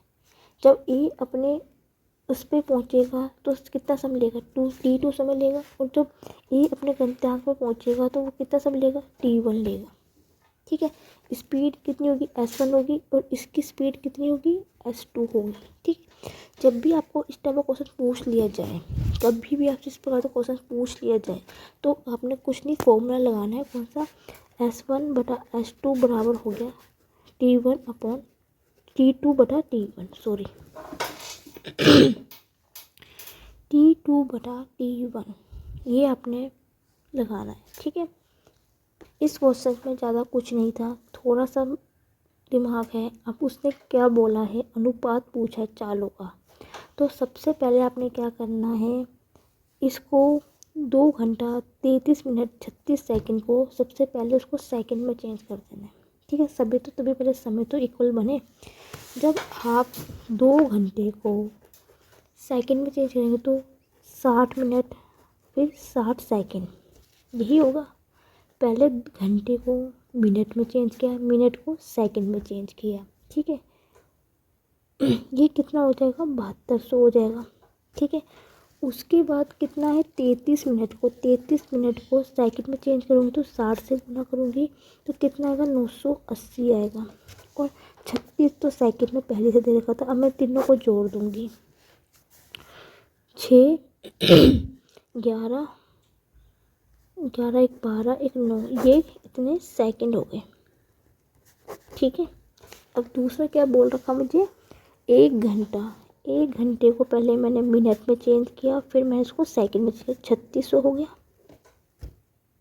जब ए अपने उस पर पहुँचेगा तो कितना समय लेगा, T2 समय लेगा। और जब ए अपने गंतव्य पर पहुँचेगा तो वो कितना समय लेगा, T1 लेगा। ठीक है, स्पीड कितनी होगी, S1 होगी, और इसकी स्पीड कितनी होगी, S2 होगी। ठीक, जब भी आपको इस टाइप का क्वेश्चन पूछ लिया जाए, कभी भी आपसे इस प्रकार का क्वेश्चन पूछ लिया जाए, तो आपने कुछ नहीं, फॉर्मूला लगाना है। कौन सा, S1/S2 बराबर हो गया T2/T1 सॉरी T2/T1, ये आपने लगाना है। ठीक है, इस क्वेश्चन में ज़्यादा कुछ नहीं था, थोड़ा सा दिमाग है। अब उसने क्या बोला है, अनुपात पूछा है चालों का। तो सबसे पहले आपने क्या करना है, इसको 2 घंटा 33 मिनट 36 सेकंड को सबसे पहले उसको सेकंड में चेंज कर देना है। ठीक है, तभी पहले समय तो इक्वल बने। जब आप 2 घंटे को सेकंड में चेंज करेंगे तो 60 मिनट फिर 60 सेकंड, यही होगा। पहले घंटे को मिनट में चेंज किया, मिनट को सेकंड में चेंज किया। ठीक है, ये कितना हो जाएगा, 7200 हो जाएगा। ठीक है, उसके बाद कितना है, 33 मिनट को सेकंड में चेंज करूँगी तो 60 से गुना करूँगी तो कितना आएगा, 980 आएगा। और 36 तो सेकंड में पहले से दे रखा था, अब मैं तीनों को जोड़ दूँगी, 6 11 11 1 12 1 9, ये इतने सेकंड हो गए। ठीक है, अब दूसरा क्या बोल रखा मुझे, 1 घंटे को पहले मैंने मिनट में चेंज किया, फिर मैं इसको सेकंड में चेंज, 3600 हो गया।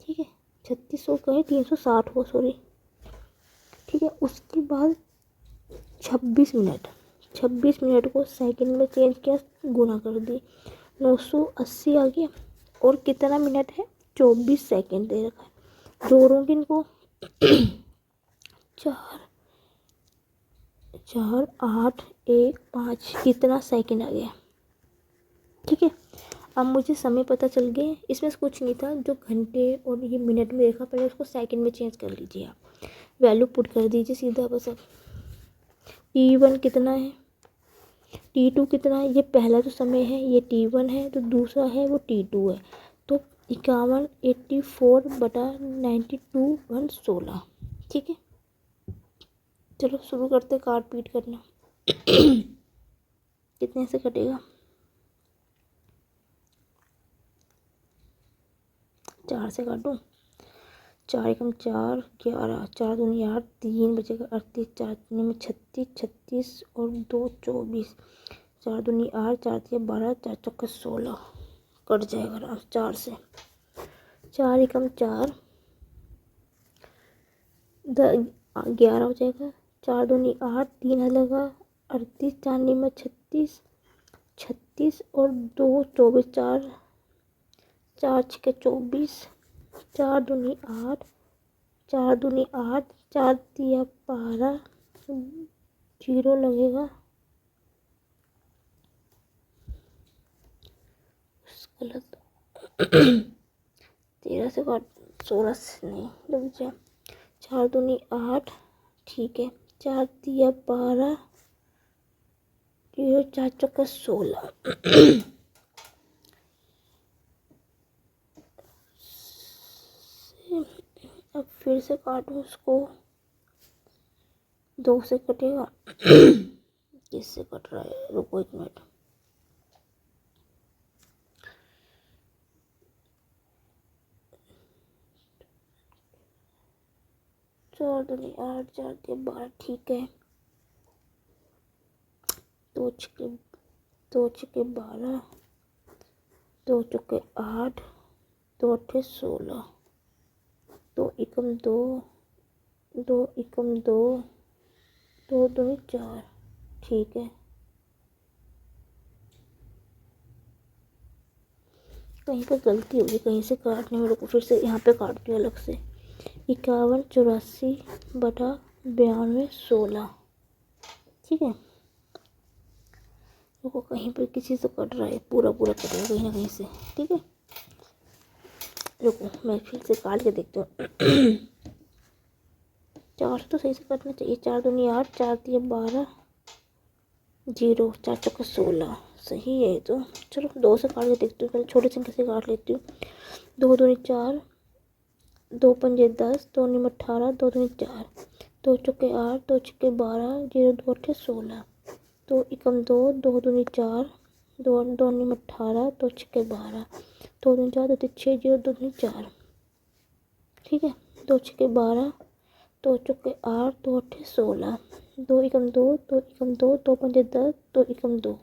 ठीक है, 3600 कहें 360 हो, सॉरी। ठीक है, उसके बाद 26 मिनट को सेकंड में चेंज किया, गुना कर दी, 980 आ गया। और कितना मिनट है, 24 सेकंड दे रखा है। जोड़ूंगी इनको 4 4 8 1 5, कितना सेकंड आ गया। ठीक है, अब मुझे समय पता चल गया। इसमें से कुछ नहीं था, जो घंटे और ये मिनट में देखा, पहले उसको सेकंड में चेंज कर लीजिए। आप वैल्यू पुट कर दीजिए सीधा बस। अब T1 कितना है, T2 कितना है, ये पहला जो समय है ये T1 है, तो दूसरा है वो T2 है। तो 51 84/92 116। ठीक है, चलो शुरू करते, काट पीट करना। कितने से कटेगा, 4 से काटूँ, 4 एकम 4 11, 4 दूनी 8, 3 बचेगा 38, 4 दूनी में 36, 36 और 2 24, 4 दूनी 8, 4 तिया 12, 4 चौका 16, कट जाएगा आराम 4 से। 4 एकम 4 11 हो जाएगा, 4 दूनी 8, 3 लगा 38, 4 में 36, 36 और 2 24, 4 छक्के 24, 4 दूनी 8, 4 दूनी 8, 4 तिया 12, 0 लगेगा, गलत 13 से काट, 16 से नहीं, लग जाए। 4 दूनी 8, ठीक है, 4 तिया 12, 0 4 चौका 16। अब फिर से काटूँ उसको, 2 से कटेगा। किससे कट रहा है, रुको 1 मिनट। चार दूनी 8, 4 तिया 12, ठीक है, 2 छक्के 12, 2 चौके 8, 2 अट्ठे 16, 2 एकम 2, 2 एकम 2, 2 दूनी 4, ठीक है। कहीं पर गलती होगी, कहीं से काटने में, रुको फिर से यहाँ पे काटती हूँ अलग से। 51 84/92 16, ठीक है। रुको कहीं पर किसी से कट रहा है, पूरा कट रहा है कहीं ना कहीं से, ठीक है। रुको मैं फिर से काट के देखती हूँ। 4 तो सही से कटना चाहिए, 4 दूनी 8, 4 तिया 12, 0 4 चौका 16, सही है ये तो। चलो 2 से काट के देखती हूँ, पहले छोटी संख्या से काट लेती हूँ। 2 दूनी 4, 2 पंजे 10, 2 नीम 18, 2 दूनी 4, 2 चौके 8, 2 छक्के 12, 0 2 अट्ठे 16, 2 एकम 2, 2 दूनी 4, 2 नीम 18, 2 छक्के 12, 2 दूनी 4, 2 तीन 6, 0 2 दूनी 4। ठीक है, 2 छक्के 12, 2 चौके 8, 2 अट्ठे 16, 2 एकम 2, 2 एकम 2, 2 पंजे 10, 2 एकम 2।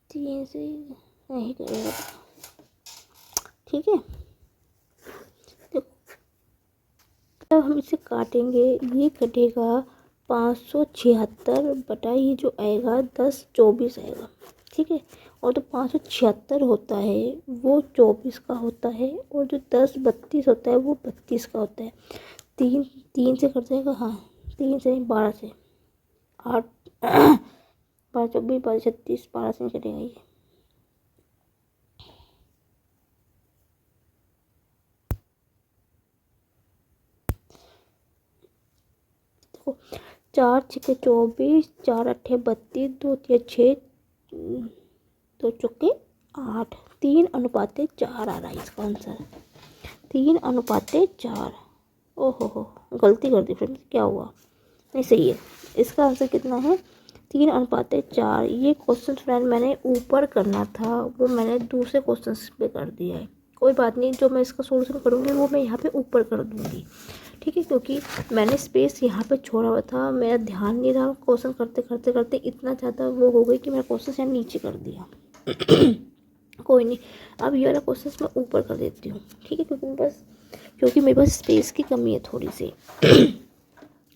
तीन से नहीं करेगा। ठीक है, तब हम इसे काटेंगे। ये कटेगा 576 बटा ये जो आएगा 10 24 आएगा। ठीक है, और जो 576 होता है वो 24 का होता है, और जो 10 32 होता है वो 32 का होता है। 3 से कट जाएगा, हाँ 3 से नहीं 12 से, 8 12 24 12 36, 12 से नहीं कटेगा ये। देखो 4 छक्के 24, 4 अट्ठे 32, 2 तिया 6, 2 चौके 8, 3:4 आ रहा है इसका आंसर। 3:4। ओहो हो, गलती कर दी फ्रेंड्स, क्या हुआ? नहीं सही है, इसका आंसर कितना है? 3:4। ये क्वेश्चन फ्रेंड मैंने ऊपर करना था, वो मैंने दूसरे क्वेश्चन पे कर दिया है। कोई बात नहीं, जो मैं इसका सोल्यूशन करूँगी वो मैं यहाँ पे ऊपर कर दूँगी। ठीक है, क्योंकि मैंने स्पेस यहाँ पे छोड़ा हुआ था, मेरा ध्यान नहीं रहा, क्वेश्चन करते करते करते इतना ज़्यादा वो हो गई कि मेरा क्वेश्चन यहाँ नीचे कर दिया। कोई नहीं, अब ये वाला क्वेश्चन मैं ऊपर कर देती हूँ। ठीक है, क्योंकि मेरे पास स्पेस की कमी है थोड़ी सी।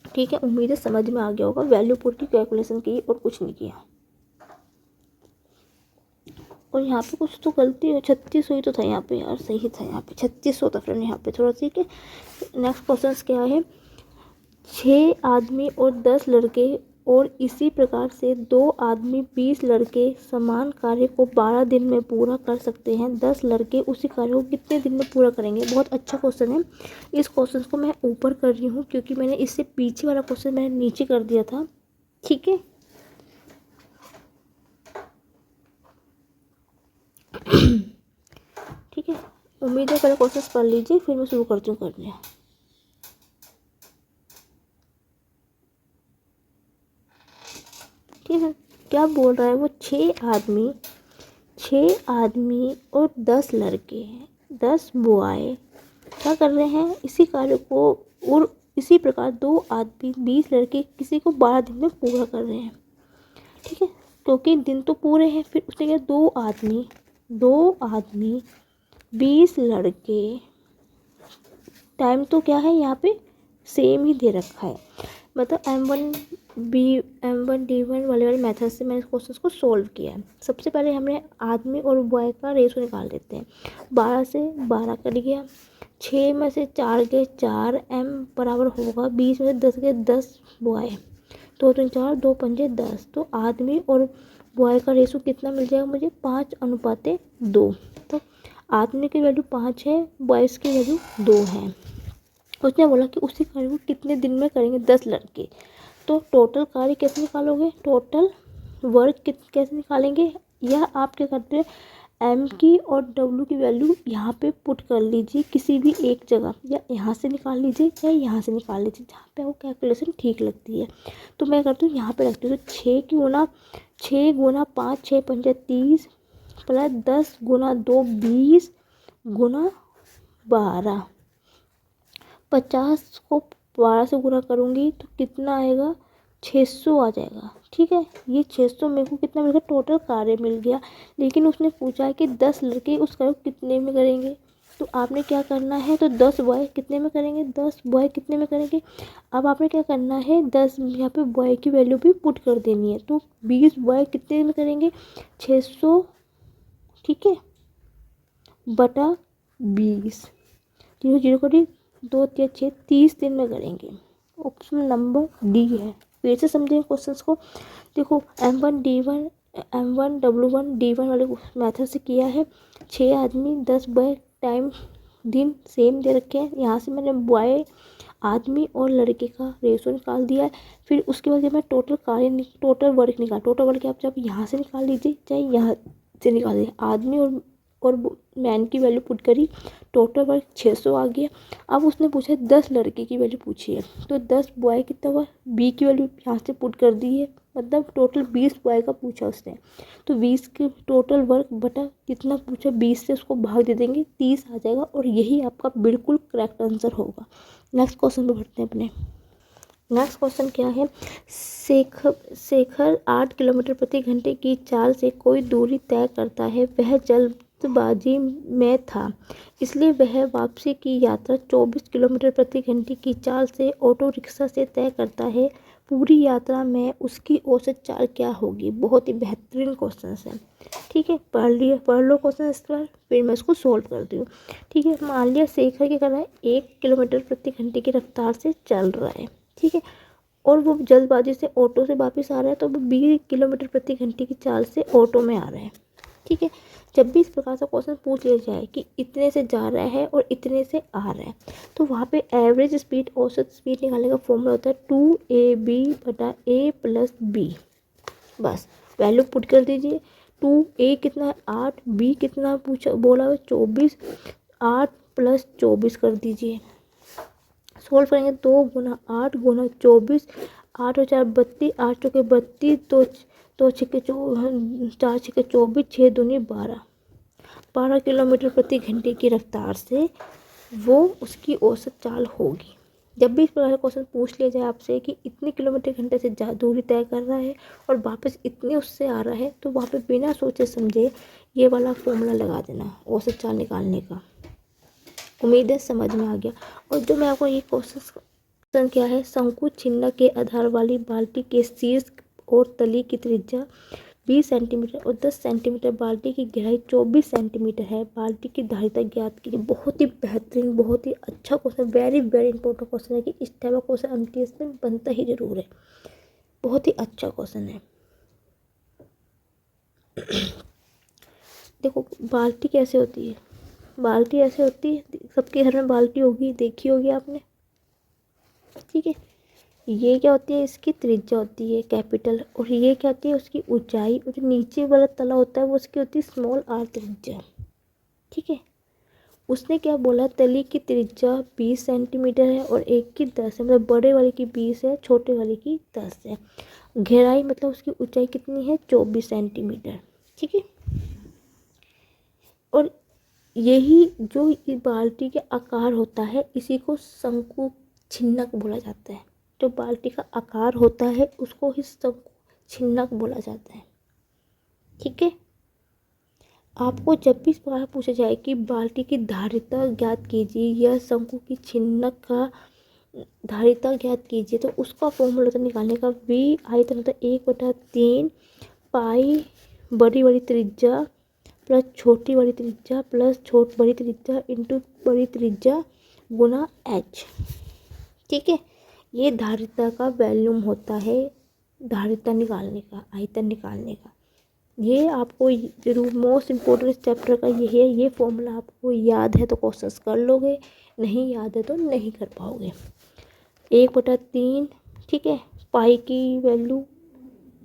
ठीक है, उम्मीद है समझ में आ गया होगा। वैल्यू पुट की कैलकुलेशन की और कुछ नहीं किया। और यहाँ पे कुछ तो गलती है, 36 हुई तो था यहाँ पे यार, सही था यहाँ पे 36 होता फ्रेंड यहाँ पे थोड़ा। ठीक है, नेक्स्ट क्वेश्चन क्या है? 6 आदमी और 10 लड़के और इसी प्रकार से 2 आदमी 20 लड़के समान कार्य को 12 दिन में पूरा कर सकते हैं। 10 लड़के उसी कार्य को कितने दिन में पूरा करेंगे? बहुत अच्छा क्वेश्चन है। इस क्वेश्चन को मैं ऊपर कर रही हूँ क्योंकि मैंने इससे पीछे वाला क्वेश्चन मैंने नीचे कर दिया था। ठीक है, ठीक है, उम्मीद है पहले क्वेश्चन पढ़ लीजिए, फिर मैं शुरू करती हूँ करने। ठीक है, क्या बोल रहा है वो? 6 आदमी और 10 लड़के हैं, 10 बॉय क्या कर रहे हैं इसी कार्य को, और इसी प्रकार 2 आदमी 20 लड़के किसी को 12 दिन में पूरा कर रहे हैं। ठीक है, क्योंकि दिन तो पूरे हैं, फिर उसने क्या, 2 आदमी 20 लड़के, टाइम तो क्या है यहाँ पे सेम ही दे रखा है। मतलब M1D1 वाले मेथड से मैंने इस क्वेश्चन को सोल्व किया है। सबसे पहले हमने आदमी और बॉय का रेशो निकाल देते हैं। 12 से 12 कट गया, 6 में से 4 गए 4, M बराबर होगा 20 में से 10 गए 10 बॉय, 2 3 4, 2 पंजे 10। तो आदमी और बॉय का रेशो कितना मिल जाएगा मुझे? 5:2। तो आदमी की वैल्यू 5 है, बॉयज़ की वैल्यू 2 है। उसने बोला कि उसी कार्य को कितने दिन में करेंगे 10 लड़के। तो टोटल कार्य कैसे निकालोगे? टोटल वर्क कैसे निकालेंगे? यह आप क्या करते हैं, एम की और डब्ल्यू की वैल्यू यहाँ पे पुट कर लीजिए किसी भी एक जगह, या यहाँ से निकाल लीजिए या यहाँ से निकाल लीजिए, जहाँ पे आपको कैलकुलेशन ठीक लगती है। तो मैं करती हूँ यहाँ पे रखती हूँ। तो 6 गुना 5 6 पंजे 30 प्लस 10 गुना 2 20 गुना 12, 50 को 12 से गुना करूँगी तो कितना आएगा? 600 आ जाएगा। ठीक है, ये 600 मेरे को कितना मिल गया? टोटल कार्य मिल गया। लेकिन उसने पूछा है कि 10 लड़के उस कार्य को कितने में करेंगे। तो आपने क्या करना है, तो 10 बॉय कितने में करेंगे? 10 बॉय कितने में करेंगे? अब आपने क्या करना है, 10 यहाँ पे बॉय की वैल्यू भी पुट कर देनी है। तो 20 बॉय कितने में करेंगे? 600, ठीक है, बटा 20, 0 0 करिए, 2 3 6, 30 दिन में करेंगे। ऑप्शन नंबर डी है। फिर से समझेंगे क्वेश्चंस को। देखो M1D1 M1W1D1 वाले मेथड से किया है। 6 आदमी 10 बॉय, टाइम दिन सेम दे रखे हैं। यहाँ से मैंने बॉय आदमी और लड़के का रेशो निकाल दिया है। फिर उसके बाद जब मैं टोटल वर्क आप जब यहाँ से निकाल लीजिए चाहे यहाँ से निकाल लीजिए। आदमी और मैन की वैल्यू पुट करी, टोटल वर्क 600 आ गया। अब उसने पूछा 10 लड़के की वैल्यू पूछी है, तो 10 बॉय कितना हुआ, बी की वैल्यू यहाँ से पुट कर दी है, मतलब टोटल 20 बॉय का पूछा उसने। तो 20 के टोटल वर्क बटा जितना पूछा 20 से उसको भाग दे देंगे, 30 आ जाएगा और यही आपका बिल्कुल करेक्ट आंसर होगा। नेक्स्ट क्वेश्चन पे बढ़ते हैं अपने। नेक्स्ट क्वेश्चन क्या है, शेखर 8 किलोमीटर प्रति घंटे की चाल से कोई दूरी तय करता है। वह जल्दबाजी में था, इसलिए वह वापसी की यात्रा 24 किलोमीटर प्रति घंटे की चाल से ऑटो रिक्शा से तय करता है। पूरी यात्रा में उसकी औसत चाल क्या होगी। बहुत ही बेहतरीन क्वेश्चन है, ठीक है। पढ़ लो क्वेश्चन इसके बाद, फिर मैं इसको सोल्व करती हूँ, ठीक है। मान लिया शेखर क्या कर रहा है, 1 किलोमीटर प्रति घंटे की रफ्तार से चल रहा है, ठीक है, और वो जल्दबाजी से ऑटो से वापस आ रहा है, तो वो 20 किलोमीटर प्रति घंटे की चाल से ऑटो में आ रहा है, ठीक है। जब भी इस प्रकार का क्वेश्चन पूछ लिया जाए कि इतने से जा रहा है और इतने से आ रहा है, तो वहाँ पे एवरेज स्पीड, औसत स्पीड निकालने का फॉर्मूला होता है 2ab बटा a प्लस b। बस वैल्यू पुट कर दीजिए। 2a कितना है 8, b कितना पूछा बोला है 24, 8 प्लस 24 कर दीजिए। सोल्व करेंगे 2 गुना 8 गुना 24, 8 और 4 32, 8 चौके 32, दो छक्के 4 छक्के 24, 6 दूनी 12 किलोमीटर प्रति घंटे की रफ्तार से वो उसकी औसत चाल होगी। जब भी इस प्रकार का क्वेश्चन पूछ लिया जाए आपसे कि इतने किलोमीटर घंटे से दूरी तय कर रहा है और वापस इतने उससे आ रहा है, तो वहाँ पे बिना सोचे समझे ये वाला फॉर्मूला लगा देना औसत चाल निकालने का। उम्मीद है समझ में आ गया। और जो मैं आपको ये क्वेश्चन क्या है, शंकु छिन्ना के आधार वाली बाल्टी के शीर्ष और तली की त्रिज्या 20 सेंटीमीटर और 10 सेंटीमीटर, बाल्टी की गहराई 24 सेंटीमीटर है। बाल्टी की धारिता ज्ञात कीजिए। बहुत ही बेहतरीन, बहुत ही अच्छा question, very very important question है कि इस टाइप का क्वेश्चन एमटीएस में बनता ही जरूर है। बहुत ही अच्छा क्वेश्चन है। देखो बाल्टी कैसे होती है, बाल्टी ऐसे होती है, सबके घर में बाल्टी होगी, देखी होगी आपने, ठीक है। ये क्या होती है, इसकी त्रिज्या होती है कैपिटल, और ये क्या होती है उसकी ऊंचाई, और जो नीचे वाला तला होता है वो उसकी होती है स्मॉल r त्रिज्या, ठीक है। उसने क्या बोला, तली की त्रिज्या 20 सेंटीमीटर है और एक की 10 है, मतलब बड़े वाले की 20 है, छोटे वाले की 10 है। गहराई मतलब उसकी ऊंचाई कितनी है 24 सेंटीमीटर, ठीक है। और यही जो बाल्टी के आकार होता है इसी को शंकु छिन्नक बोला जाता है। जो बाल्टी का आकार होता है उसको ही शंकु छिन्नक बोला जाता है, ठीक है। आपको जब भी इस प्रकार पूछा जाए कि बाल्टी की धारिता ज्ञात कीजिए या शंकु की छिन्नक का धारिता ज्ञात कीजिए, तो उसका फॉर्मूला होता है निकालने का v आयतन होता है 1/3 पाई बड़ी वाली त्रिज्या प्लस छोटी वाली त्रिज्या प्लस बड़ी त्रिज्या इंटू बड़ी त्रिज्या गुना h, ठीक है। ये धारिता का वॉल्यूम होता है, धारिता निकालने का, आयतन निकालने का। ये आपको जरूर मोस्ट इम्पोर्टेंट इस चैप्टर का यही है। ये फॉर्मूला आपको याद है तो कोशिश कर लोगे, नहीं याद है तो नहीं कर पाओगे। 1/3, ठीक है। पाई की वैल्यू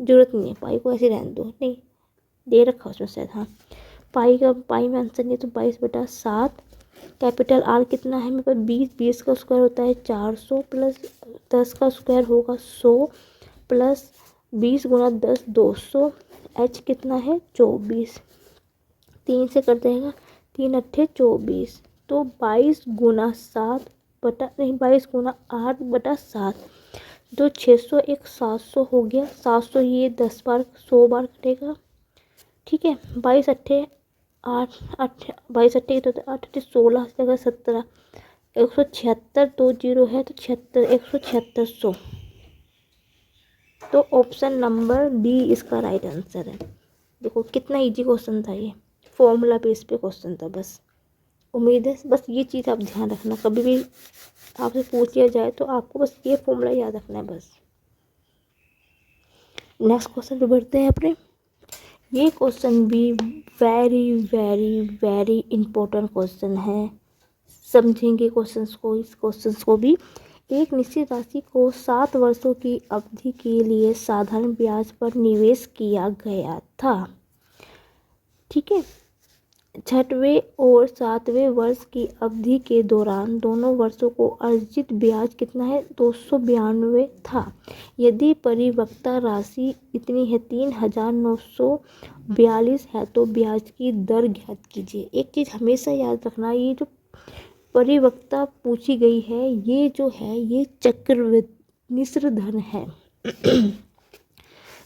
जरूरत नहीं है, पाई को ऐसे रहने दो, नहीं दे रखा उसमें शायद, हाँ पाई में आंसर नहीं, तो 22/7। कैपिटल आर कितना है मेरे पास 20 का स्क्वायर होता है 400 प्लस 10 का स्क्वायर होगा 100 प्लस 20 गुना 10 200। एच कितना है 24, 3 से कर देगा, 3 अट्ठे 24, तो 22 गुना 7 बटा नहीं 22 गुना 8/7, जो 600 एक 700 हो गया। 700 ये 10 बार 100 बार कटेगा, ठीक है। 22 अट्ठे 22 अट्ठे तो 8 अट्ठे 16 जगह 17, 176 2 0 है तो 76 176 100, तो ऑप्शन नंबर डी इसका राइट आंसर है। देखो कितना इजी क्वेश्चन था, ये फॉर्मूला बेस पे क्वेश्चन था बस। उम्मीद है बस ये चीज़ आप ध्यान रखना, कभी भी आपसे पूछ लिया जाए तो आपको बस ये फॉर्मूला याद रखना है बस। नेक्स्ट क्वेश्चन पे बढ़ते हैं अपने। ये क्वेश्चन भी very very very important question है, समझेंगे क्वेश्चंस को, इस क्वेश्चंस को भी एक निश्चित राशि को 7 वर्षों की अवधि के लिए साधारण ब्याज पर निवेश किया गया था। ठीक है, 6वें और 7वें वर्ष की अवधि के दौरान दोनों वर्षों को अर्जित ब्याज कितना है, 292 था। यदि परिपक्वता राशि इतनी है 3942 है तो ब्याज की दर ज्ञात कीजिए। एक चीज़ हमेशा याद रखना, ये जो परिपक्वता पूछी गई है ये जो है ये चक्रवृद्धि मिश्र धन है।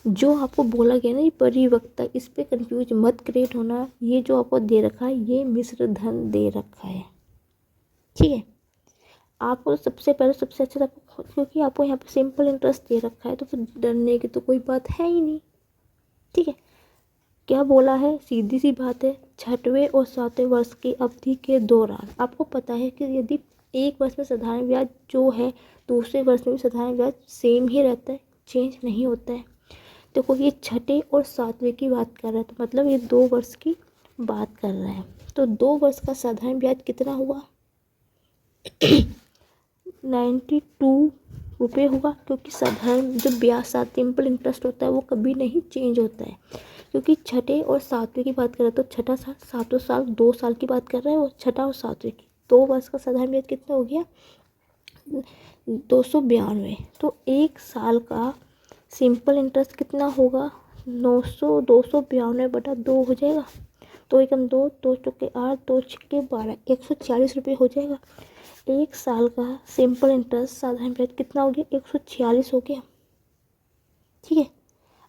जो आपको बोला गया ना ये परिपक्वता, इस पे कंफ्यूज मत क्रिएट होना। ये जो आपको दे रखा है ये मिश्र धन दे रखा है। ठीक है, आपको सबसे पहले सबसे अच्छा आपको, क्योंकि आपको यहाँ पे सिंपल इंटरेस्ट दे रखा है तो फिर डरने की तो कोई बात है ही नहीं। ठीक है, क्या बोला है, सीधी सी बात है, 6वें और 7वें वर्ष की अवधि के दौरान आपको पता है कि यदि एक वर्ष में साधारण ब्याज जो है दूसरे वर्ष में भी साधारण ब्याज सेम ही रहता है, चेंज नहीं होता है। देखो ये 6वें और 7वें की बात कर रहा है तो मतलब ये 2 वर्ष की बात कर रहा है। तो 2 वर्ष का साधारण ब्याज कितना हुआ 92 रुपये हुआ, क्योंकि साधारण जो ब्याज सिंपल इंटरेस्ट होता है वो कभी नहीं चेंज होता है। क्योंकि 6वें और 7वें की बात कर रहा है तो 6ठा साल 7वां साल 2 साल की बात कर रहा है वो 6ठा और 7वें की। 2 वर्ष का साधारण ब्याज कितना हो गया 292। तो एक साल का सिंपल इंटरेस्ट कितना होगा 292 बटा 2 हो जाएगा। 2 एकम 2, 2 चौके 8, 2 छक्के 12, 146 रुपये हो जाएगा। एक साल का सिंपल इंटरेस्ट साधारण ब्याज कितना हो गया 146 हो गया। ठीक है,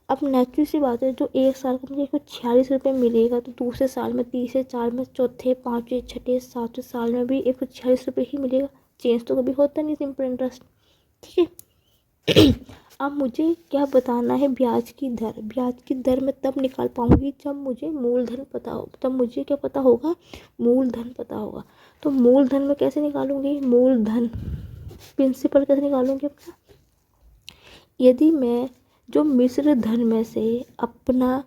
अब नेचुरल सी बात है, जो एक साल का मुझे 146 रुपये मिलेगा तो दूसरे साल में, तीसरे साल में, चौथे, 5वें, 6ठे, 7वें साल में भी 146 रुपये ही मिलेगा। चेंज तो कभी होता नहीं सिंपल इंटरेस्ट। ठीक है अब मुझे क्या बताना है, ब्याज की दर। ब्याज की दर मैं तब निकाल पाऊंगी जब मुझे मूलधन पता हो, तब मुझे क्या पता होगा, मूलधन पता होगा। तो मूलधन में कैसे निकालूंगी, मूलधन प्रिंसिपल कैसे निकालूंगी अपना, यदि मैं जो मिश्र धन में से अपना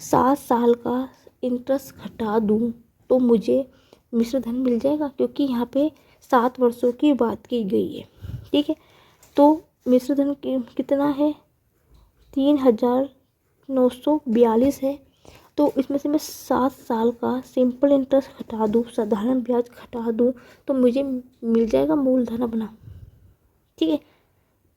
7 साल का इंटरेस्ट घटा दूं तो मुझे मिश्र धन मिल जाएगा, क्योंकि यहाँ पे 7 वर्षों की बात की गई है। ठीक है, तो मिश्र धन कितना है 3942 है। तो इसमें से मैं 7 साल का सिंपल इंटरेस्ट घटा दूँ, साधारण ब्याज घटा दूँ तो मुझे मिल जाएगा मूलधन अपना। ठीक है,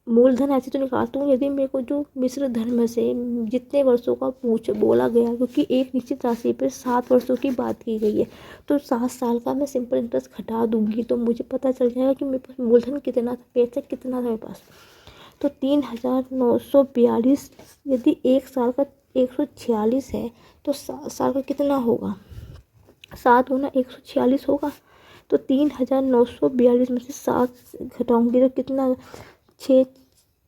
मूलधन ऐसे तो निकालता हूँ यदि मेरे को जो मिश्र धन में से जितने वर्षों का बोला गया, क्योंकि एक निश्चित राशि पर 7 वर्षों की बात की गई है तो 7 साल का मैं सिंपल इंटरेस्ट घटा दूंगी तो मुझे पता चल जाएगा कि मेरे पास मूलधन कितना था, पैसा कितना था मेरे पास। तो 3942 यदि एक साल का 146 है तो 7 साल का कितना होगा, 7 गुना 146 होगा। तो 3942 में से 7 घटाऊंगी तो कितना, 6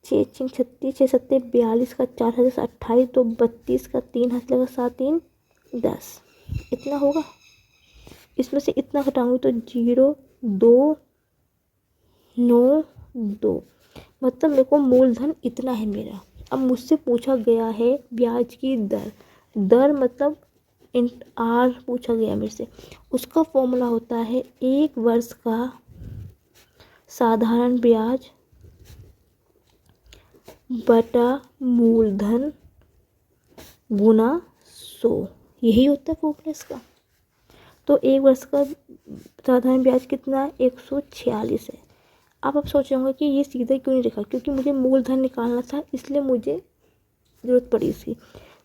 6 36 6 7 42 का 4028 तो 32 का 3000 लगा 7 3 10 इतना होगा। इसमें से इतना घटाऊंगी तो 0292 मतलब मेरे को मूलधन इतना है मेरा। अब मुझसे पूछा गया है ब्याज की दर, दर मतलब आर पूछा गया मेरे से, उसका फॉर्मूला होता है 1 वर्ष का साधारण ब्याज बटा मूलधन गुना 100, यही होता है फॉर्मूला इसका। तो 1 वर्ष का साधारण ब्याज कितना है 146 है। अब आप सोच रहे होंगे कि ये सीधा क्यों नहीं लिखा, क्योंकि मुझे मूलधन निकालना था इसलिए मुझे ज़रूरत पड़ी इसकी।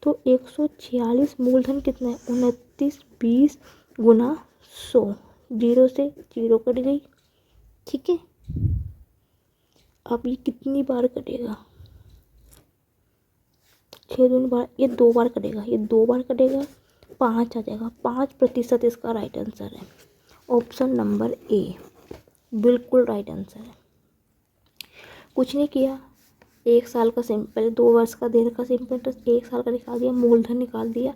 तो 146 मूलधन कितना है 2920 गुना 100, 0 से 0 कट गई। ठीक है, अब ये कितनी बार कटेगा, 6 दूनी बार, ये 2 बार कटेगा, ये 2 बार कटेगा, 5 आ जाएगा। 5% इसका राइट आंसर है, ऑप्शन नंबर ए बिल्कुल राइट आंसर है। कुछ नहीं किया, 1 साल का सिंपल, 2 वर्ष का दे रखा सिंपल इंटरेस्ट, 1 साल का निकाल दिया, मूलधन निकाल दिया।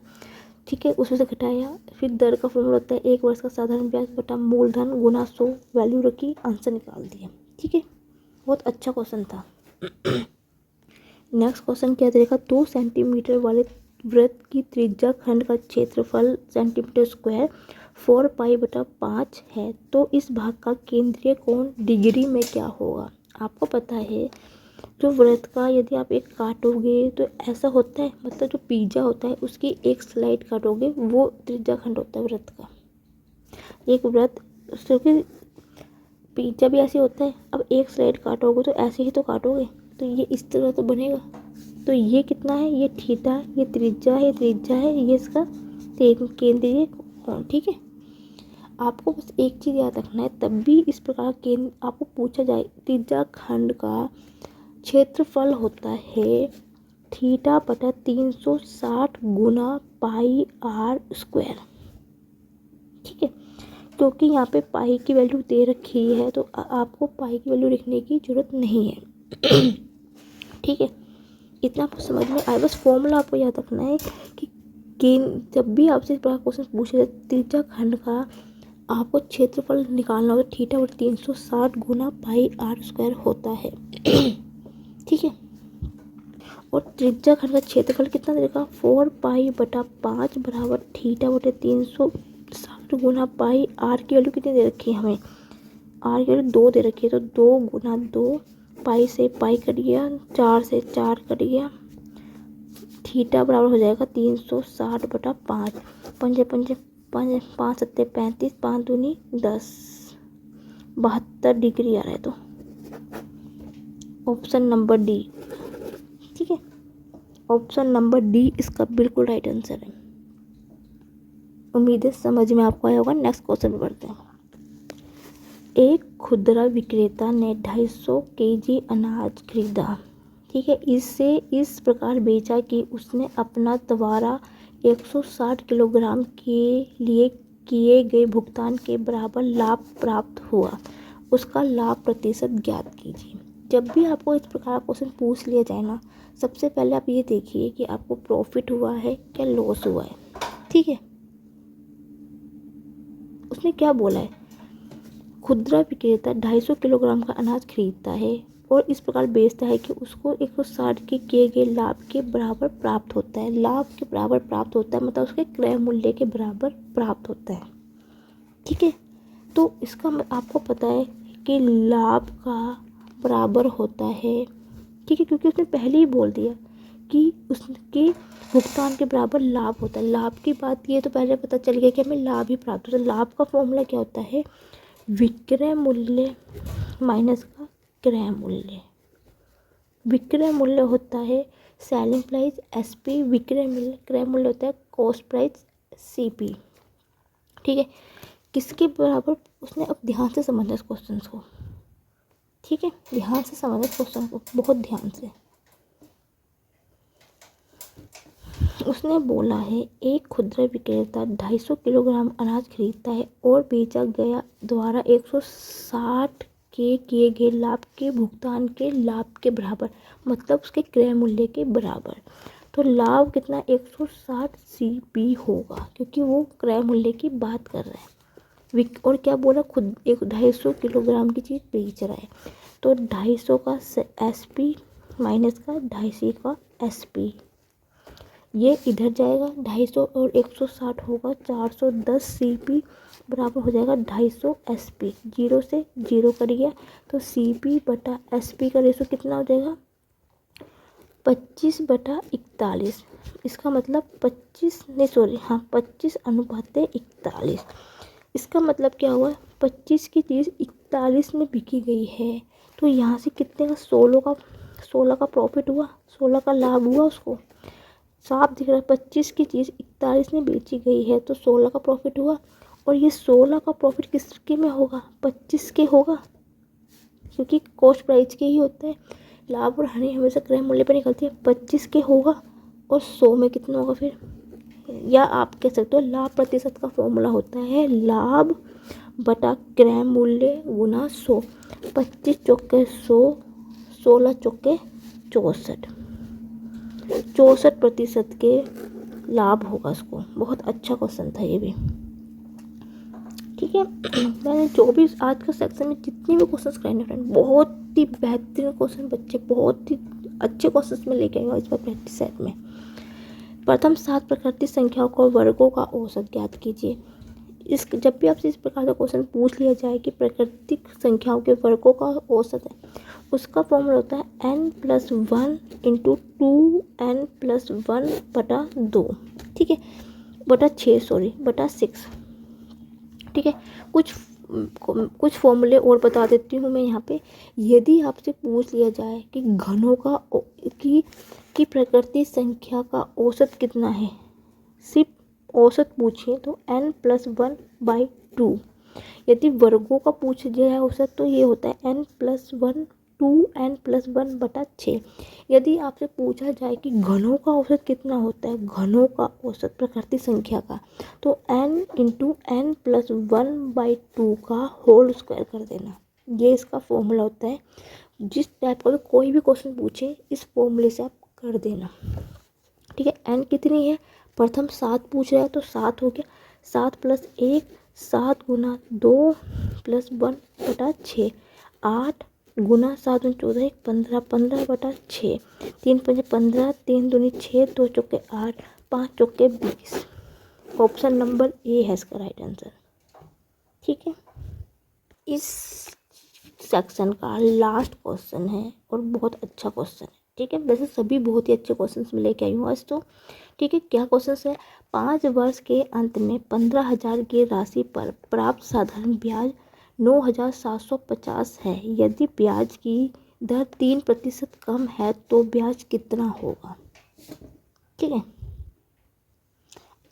ठीक है, उसमें से घटाया, फिर दर का फॉर्मूला होता है 1 वर्ष का साधारण ब्याज बटा मूलधन गुना 100, वैल्यू रखी, आंसर निकाल दिया। ठीक है, बहुत अच्छा क्वेश्चन था। नेक्स्ट क्वेश्चन क्या देगा, 2 सेंटीमीटर वाले वृत्त की त्रिज्या खंड का क्षेत्रफल सेंटीमीटर स्क्वायर 4 पाई बटा 5 है तो इस भाग का केंद्रीय कोण डिग्री में क्या होगा। आपको पता है जो वृत्त का यदि आप एक काटोगे तो ऐसा होता है, मतलब जो पिज्जा होता है उसकी एक स्लाइड काटोगे वो त्रिज्या खंड होता है वृत्त का। एक वृत्त क्योंकि पिज्जा भी ऐसे होता है, अब एक स्लाइड काटोगे तो ऐसे ही तो काटोगे, तो ये इस तरह तो बनेगा। तो ये कितना है, ये थीटा है, ये त्रिज्या है, ये इसका केंद्रीय कोण। ठीक है, आपको बस एक चीज़ याद रखना है, तब भी इस प्रकार केंद्र आपको पूछा जाए त्रिज्या खंड का क्षेत्रफल होता है थीटा बटा 360 गुना पाई आर स्क्वायर। ठीक है, क्योंकि यहाँ पे पाई की वैल्यू दे रखी है तो आपको पाई की वैल्यू लिखने की ज़रूरत नहीं है। ठीक है, इतना आपको समझ में आए, बस फॉर्मूला आपको याद रखना है कि जब भी आपसे इस प्रकार क्वेश्चन पूछे जाए त्रिज्या खंड का आपको क्षेत्रफल निकालना हो तो थीटा बटा 360 गुना पाई आर स्क्वायर होता है। ठीक है, और त्रिज्या खंड का क्षेत्रफल कितना देगा, 4 पाई बटा 5 बराबर थीटा बटे 360 गुना पाई। आर की वैल्यू कितनी दे रखी है हमें, आर की वैल्यू 2 दे रखी है, तो 2 गुना 2, पाई से पाई कट गया, 4 से 4 कट गया, थीटा बराबर हो जाएगा 360 बटा 5। पंजे पंजे पंजे 5 सत्ते 35, 5 दूनी 10, 72 डिग्री आ रहा है, तो ऑप्शन नंबर डी। ठीक है, ऑप्शन नंबर डी इसका बिल्कुल राइट आंसर है। उम्मीद है समझ में आपको आया होगा। नेक्स्ट क्वेश्चन पे बढ़ते हैं। एक खुदरा विक्रेता ने 250 केजी अनाज खरीदा। ठीक है, इससे इस प्रकार बेचा कि उसने अपना द्वारा 160 किलोग्राम के लिए किए गए भुगतान के बराबर लाभ प्राप्त हुआ। उसका लाभ प्रतिशत ज्ञात कीजिए। जब भी आपको इस प्रकार क्वेश्चन पूछ लिया जाए ना, सबसे पहले आप ये देखिए कि आपको प्रॉफिट हुआ है क्या लॉस हुआ है। ठीक है, उसने क्या बोला है, खुदरा विक्रेता 250 किलोग्राम का अनाज खरीदता है और इस प्रकार बेचता है कि उसको 160 के किए गए लाभ के बराबर प्राप्त होता है। लाभ के बराबर प्राप्त होता है मतलब उसके क्रय मूल्य के बराबर प्राप्त होता है। ठीक है, तो इसका आपको पता है कि लाभ का बराबर होता है। ठीक है, क्योंकि उसने पहले ही बोल दिया कि उसके भुगतान के बराबर लाभ होता है। लाभ की बात ये तो पहले पता चल गया कि हमें लाभ ही प्राप्त होता है। लाभ का फॉर्मूला क्या होता है, विक्रय मूल्य माइनस का क्रय मूल्य। विक्रय मूल्य होता है सेलिंग प्राइस एसपी, विक्रय मूल्य क्रय मूल्य होता है कॉस्ट प्राइस सीपी। ठीक है, किसके बराबर, उसने अब ध्यान से समझना इस क्वेश्चन को। ठीक है, ध्यान से समझना इस क्वेश्चन को, बहुत ध्यान से। उसने बोला है एक खुदरा विक्रेता 250 किलोग्राम अनाज खरीदता है और बेचा गया द्वारा 160 के किए गए लाभ के भुगतान के लाभ के बराबर, मतलब उसके क्रय मूल्य के बराबर। तो लाभ कितना 160 सीपी होगा, क्योंकि वो क्रय मूल्य की बात कर रहा है। और क्या बोला, खुद एक 250 किलोग्राम की चीज़ बेच रहा है, तो 250 का एसपी माइनस का 250 का एसपी, ये इधर जाएगा 250 और 160 होगा 410 सीपी बराबर हो जाएगा 250 एसपी। 0 से 0 कर गया, तो सीपी बटा एसपी का रेशो कितना हो जाएगा 25 बटा 41। इसका मतलब 25 अनुपात 41। इसका मतलब क्या हुआ, 25 की चीज़ 41 में बिकी गई है, तो यहाँ से कितने का 16 का प्रॉफिट हुआ, 16 का लाभ हुआ उसको। साफ दिख रहा है 25 की चीज़ 41 में बेची गई है तो 16 का प्रॉफिट हुआ। और ये 16 का प्रॉफिट किसके में होगा, 25 के होगा, क्योंकि कॉस्ट प्राइस के ही होता है। लाभ और हानि हमेशा क्रय मूल्य पर निकलती है। 25 के होगा और 100 में कितना होगा फिर, या आप कह सकते हो लाभ प्रतिशत का फॉर्मूला होता है लाभ बटा क्रय मूल्य गुना 100। 25 चौके 100, 16 चौके 64, 64% के लाभ होगा उसको। बहुत अच्छा क्वेश्चन था ये भी। ठीक है, मैंने जो भी आज का सेक्शन में जितने भी क्वेश्चन कराए फ्रेंड, बहुत ही बेहतरीन क्वेश्चन, बच्चे बहुत ही अच्छे क्वेश्चन में लेके आएगा इस बार प्रैक्टिस सेट में। प्रथम 7 प्राकृतिक संख्याओं को वर्गों का औसत ज्ञात कीजिए। जब भी आपसे इस प्रकार का क्वेश्चन पूछ लिया जाए कि प्राकृतिक संख्याओं के वर्गों का औसत है, उसका फॉर्मूला होता है n+1 इंटू 2n+1 बटा 2, ठीक है, बटा 6, सॉरी बटा 6, ठीक है। कुछ फॉर्मूले और बता देती हूँ मैं यहाँ पे। यदि आपसे पूछ लिया जाए कि घनों का की प्रकृति संख्या का औसत कितना है, सिर्फ औसत पूछिए तो n+1/2। यदि वर्गों का पूछ लिया है औसत तो ये होता है n+1 2n+1 बटा 6। यदि आपसे पूछा जाए कि घनों का औसत कितना होता है, घनों का औसत प्रकृति संख्या का, तो n इंटू n+1/2 का होल स्क्वायर कर देना। ये इसका फॉर्मूला होता है। जिस टाइप का भी कोई भी क्वेश्चन पूछे इस फॉर्मूले से आप कर देना, ठीक है। n कितनी है, प्रथम 7 पूछ रहा है तो 7 हो गया, 7 + 1 7 गुना 2 + 1 बटा 6, 8 गुना 7 × 14 = 15, 15 बटा 6, 3 × 5 = 15, 3 दूनी 6, 2 चौके 8, 5 चौके 20। ऑप्शन नंबर ए है इसका राइट आंसर, ठीक है। इस सेक्शन का लास्ट क्वेश्चन है और बहुत अच्छा क्वेश्चन है, ठीक है। वैसे सभी बहुत ही अच्छे क्वेश्चंस में लेके आई हूँ आज तो, ठीक है। क्या क्वेश्चन है, 5 वर्ष के अंत में 15,000 की राशि पर प्राप्त साधारण ब्याज 9,750 है। यदि ब्याज की दर 3% कम है तो ब्याज कितना होगा, ठीक है।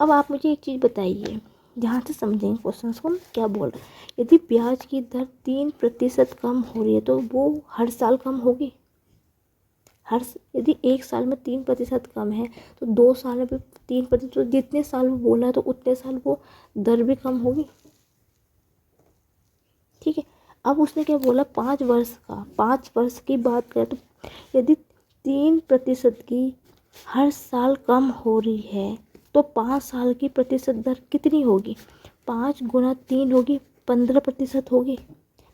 अब आप मुझे एक चीज़ बताइए, ध्यान से समझेंगे क्वेश्चन को क्या बोल रहे हैं। यदि ब्याज की दर 3% कम हो रही है तो वो हर साल कम होगी, यदि एक साल में 3% कम है तो 2 साल में भी 3%, तो जितने साल वो बोला तो उतने साल वो दर भी कम होगी, ठीक है। अब उसने क्या बोला, 5 वर्ष की बात करें तो यदि 3% की हर साल कम हो रही है तो 5 साल की प्रतिशत दर कितनी होगी, 5 गुना 3 होगी, 15% होगी।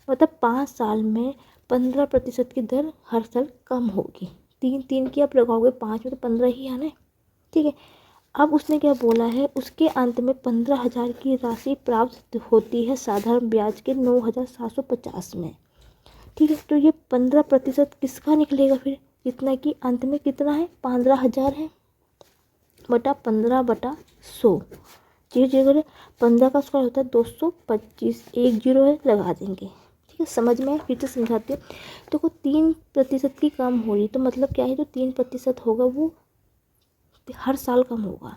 मतलब 5 साल में 15% की दर हर साल कम होगी। 3 की आप लगाओगे 5 में तो 15 ही आना है, ठीक है। अब उसने क्या बोला है, उसके अंत में 15,000 की राशि प्राप्त होती है साधारण ब्याज के 9,750 में, ठीक है। तो ये 15% किसका निकलेगा फिर, जितना कि अंत में कितना है 15,000 है, बटा 15 बटा 100, जगह 15 का स्क्वायर होता है 225, 1 0 है लगा देंगे, ठीक है। समझ में फिर से समझाते हैं। तो को 3% की कम हो रही तो मतलब क्या है, जो 3% होगा वो हर साल कम होगा।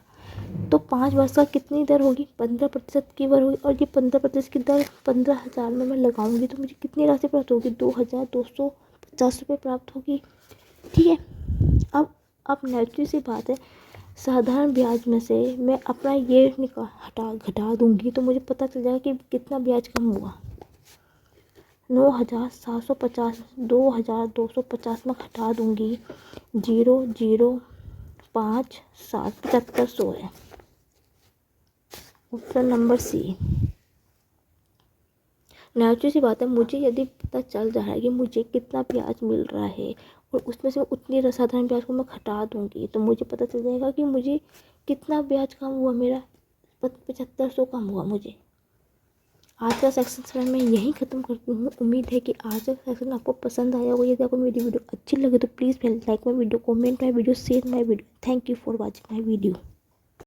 तो 5 वर्ष का कितनी दर होगी, 15% की दर होगी। और ये 15% की दर 15,000 में मैं लगाऊंगी तो मुझे कितनी राशि प्राप्त होगी, 2,250 रुपये प्राप्त होगी, ठीक है। अब नेचुरल सी बात है, साधारण ब्याज में से मैं अपना ये घटा दूंगी तो मुझे पता चल जाएगा कि कितना ब्याज कम हुआ। 9,750 2,250 में घटा दूंगी, 0,057 7,500 है। Option number C. नेचुरल सी बात है, मुझे यदि पता चल रहा है कि मुझे कितना ब्याज मिल रहा है और उसमें से उतनी साधारण ब्याज को मैं घटा दूंगी तो मुझे पता चल जाएगा कि मुझे कितना ब्याज कम हुआ, मेरा 7,500 कम हुआ मुझे। आज का सेक्शन मैं यहीं ख़त्म करती हूँ। उम्मीद है कि आज का सेक्शन आपको पसंद आया होगा। यदि आपको मेरी वीडियो अच्छी लगे तो please like my video, comment my video, share my video. Thank you for watching my video.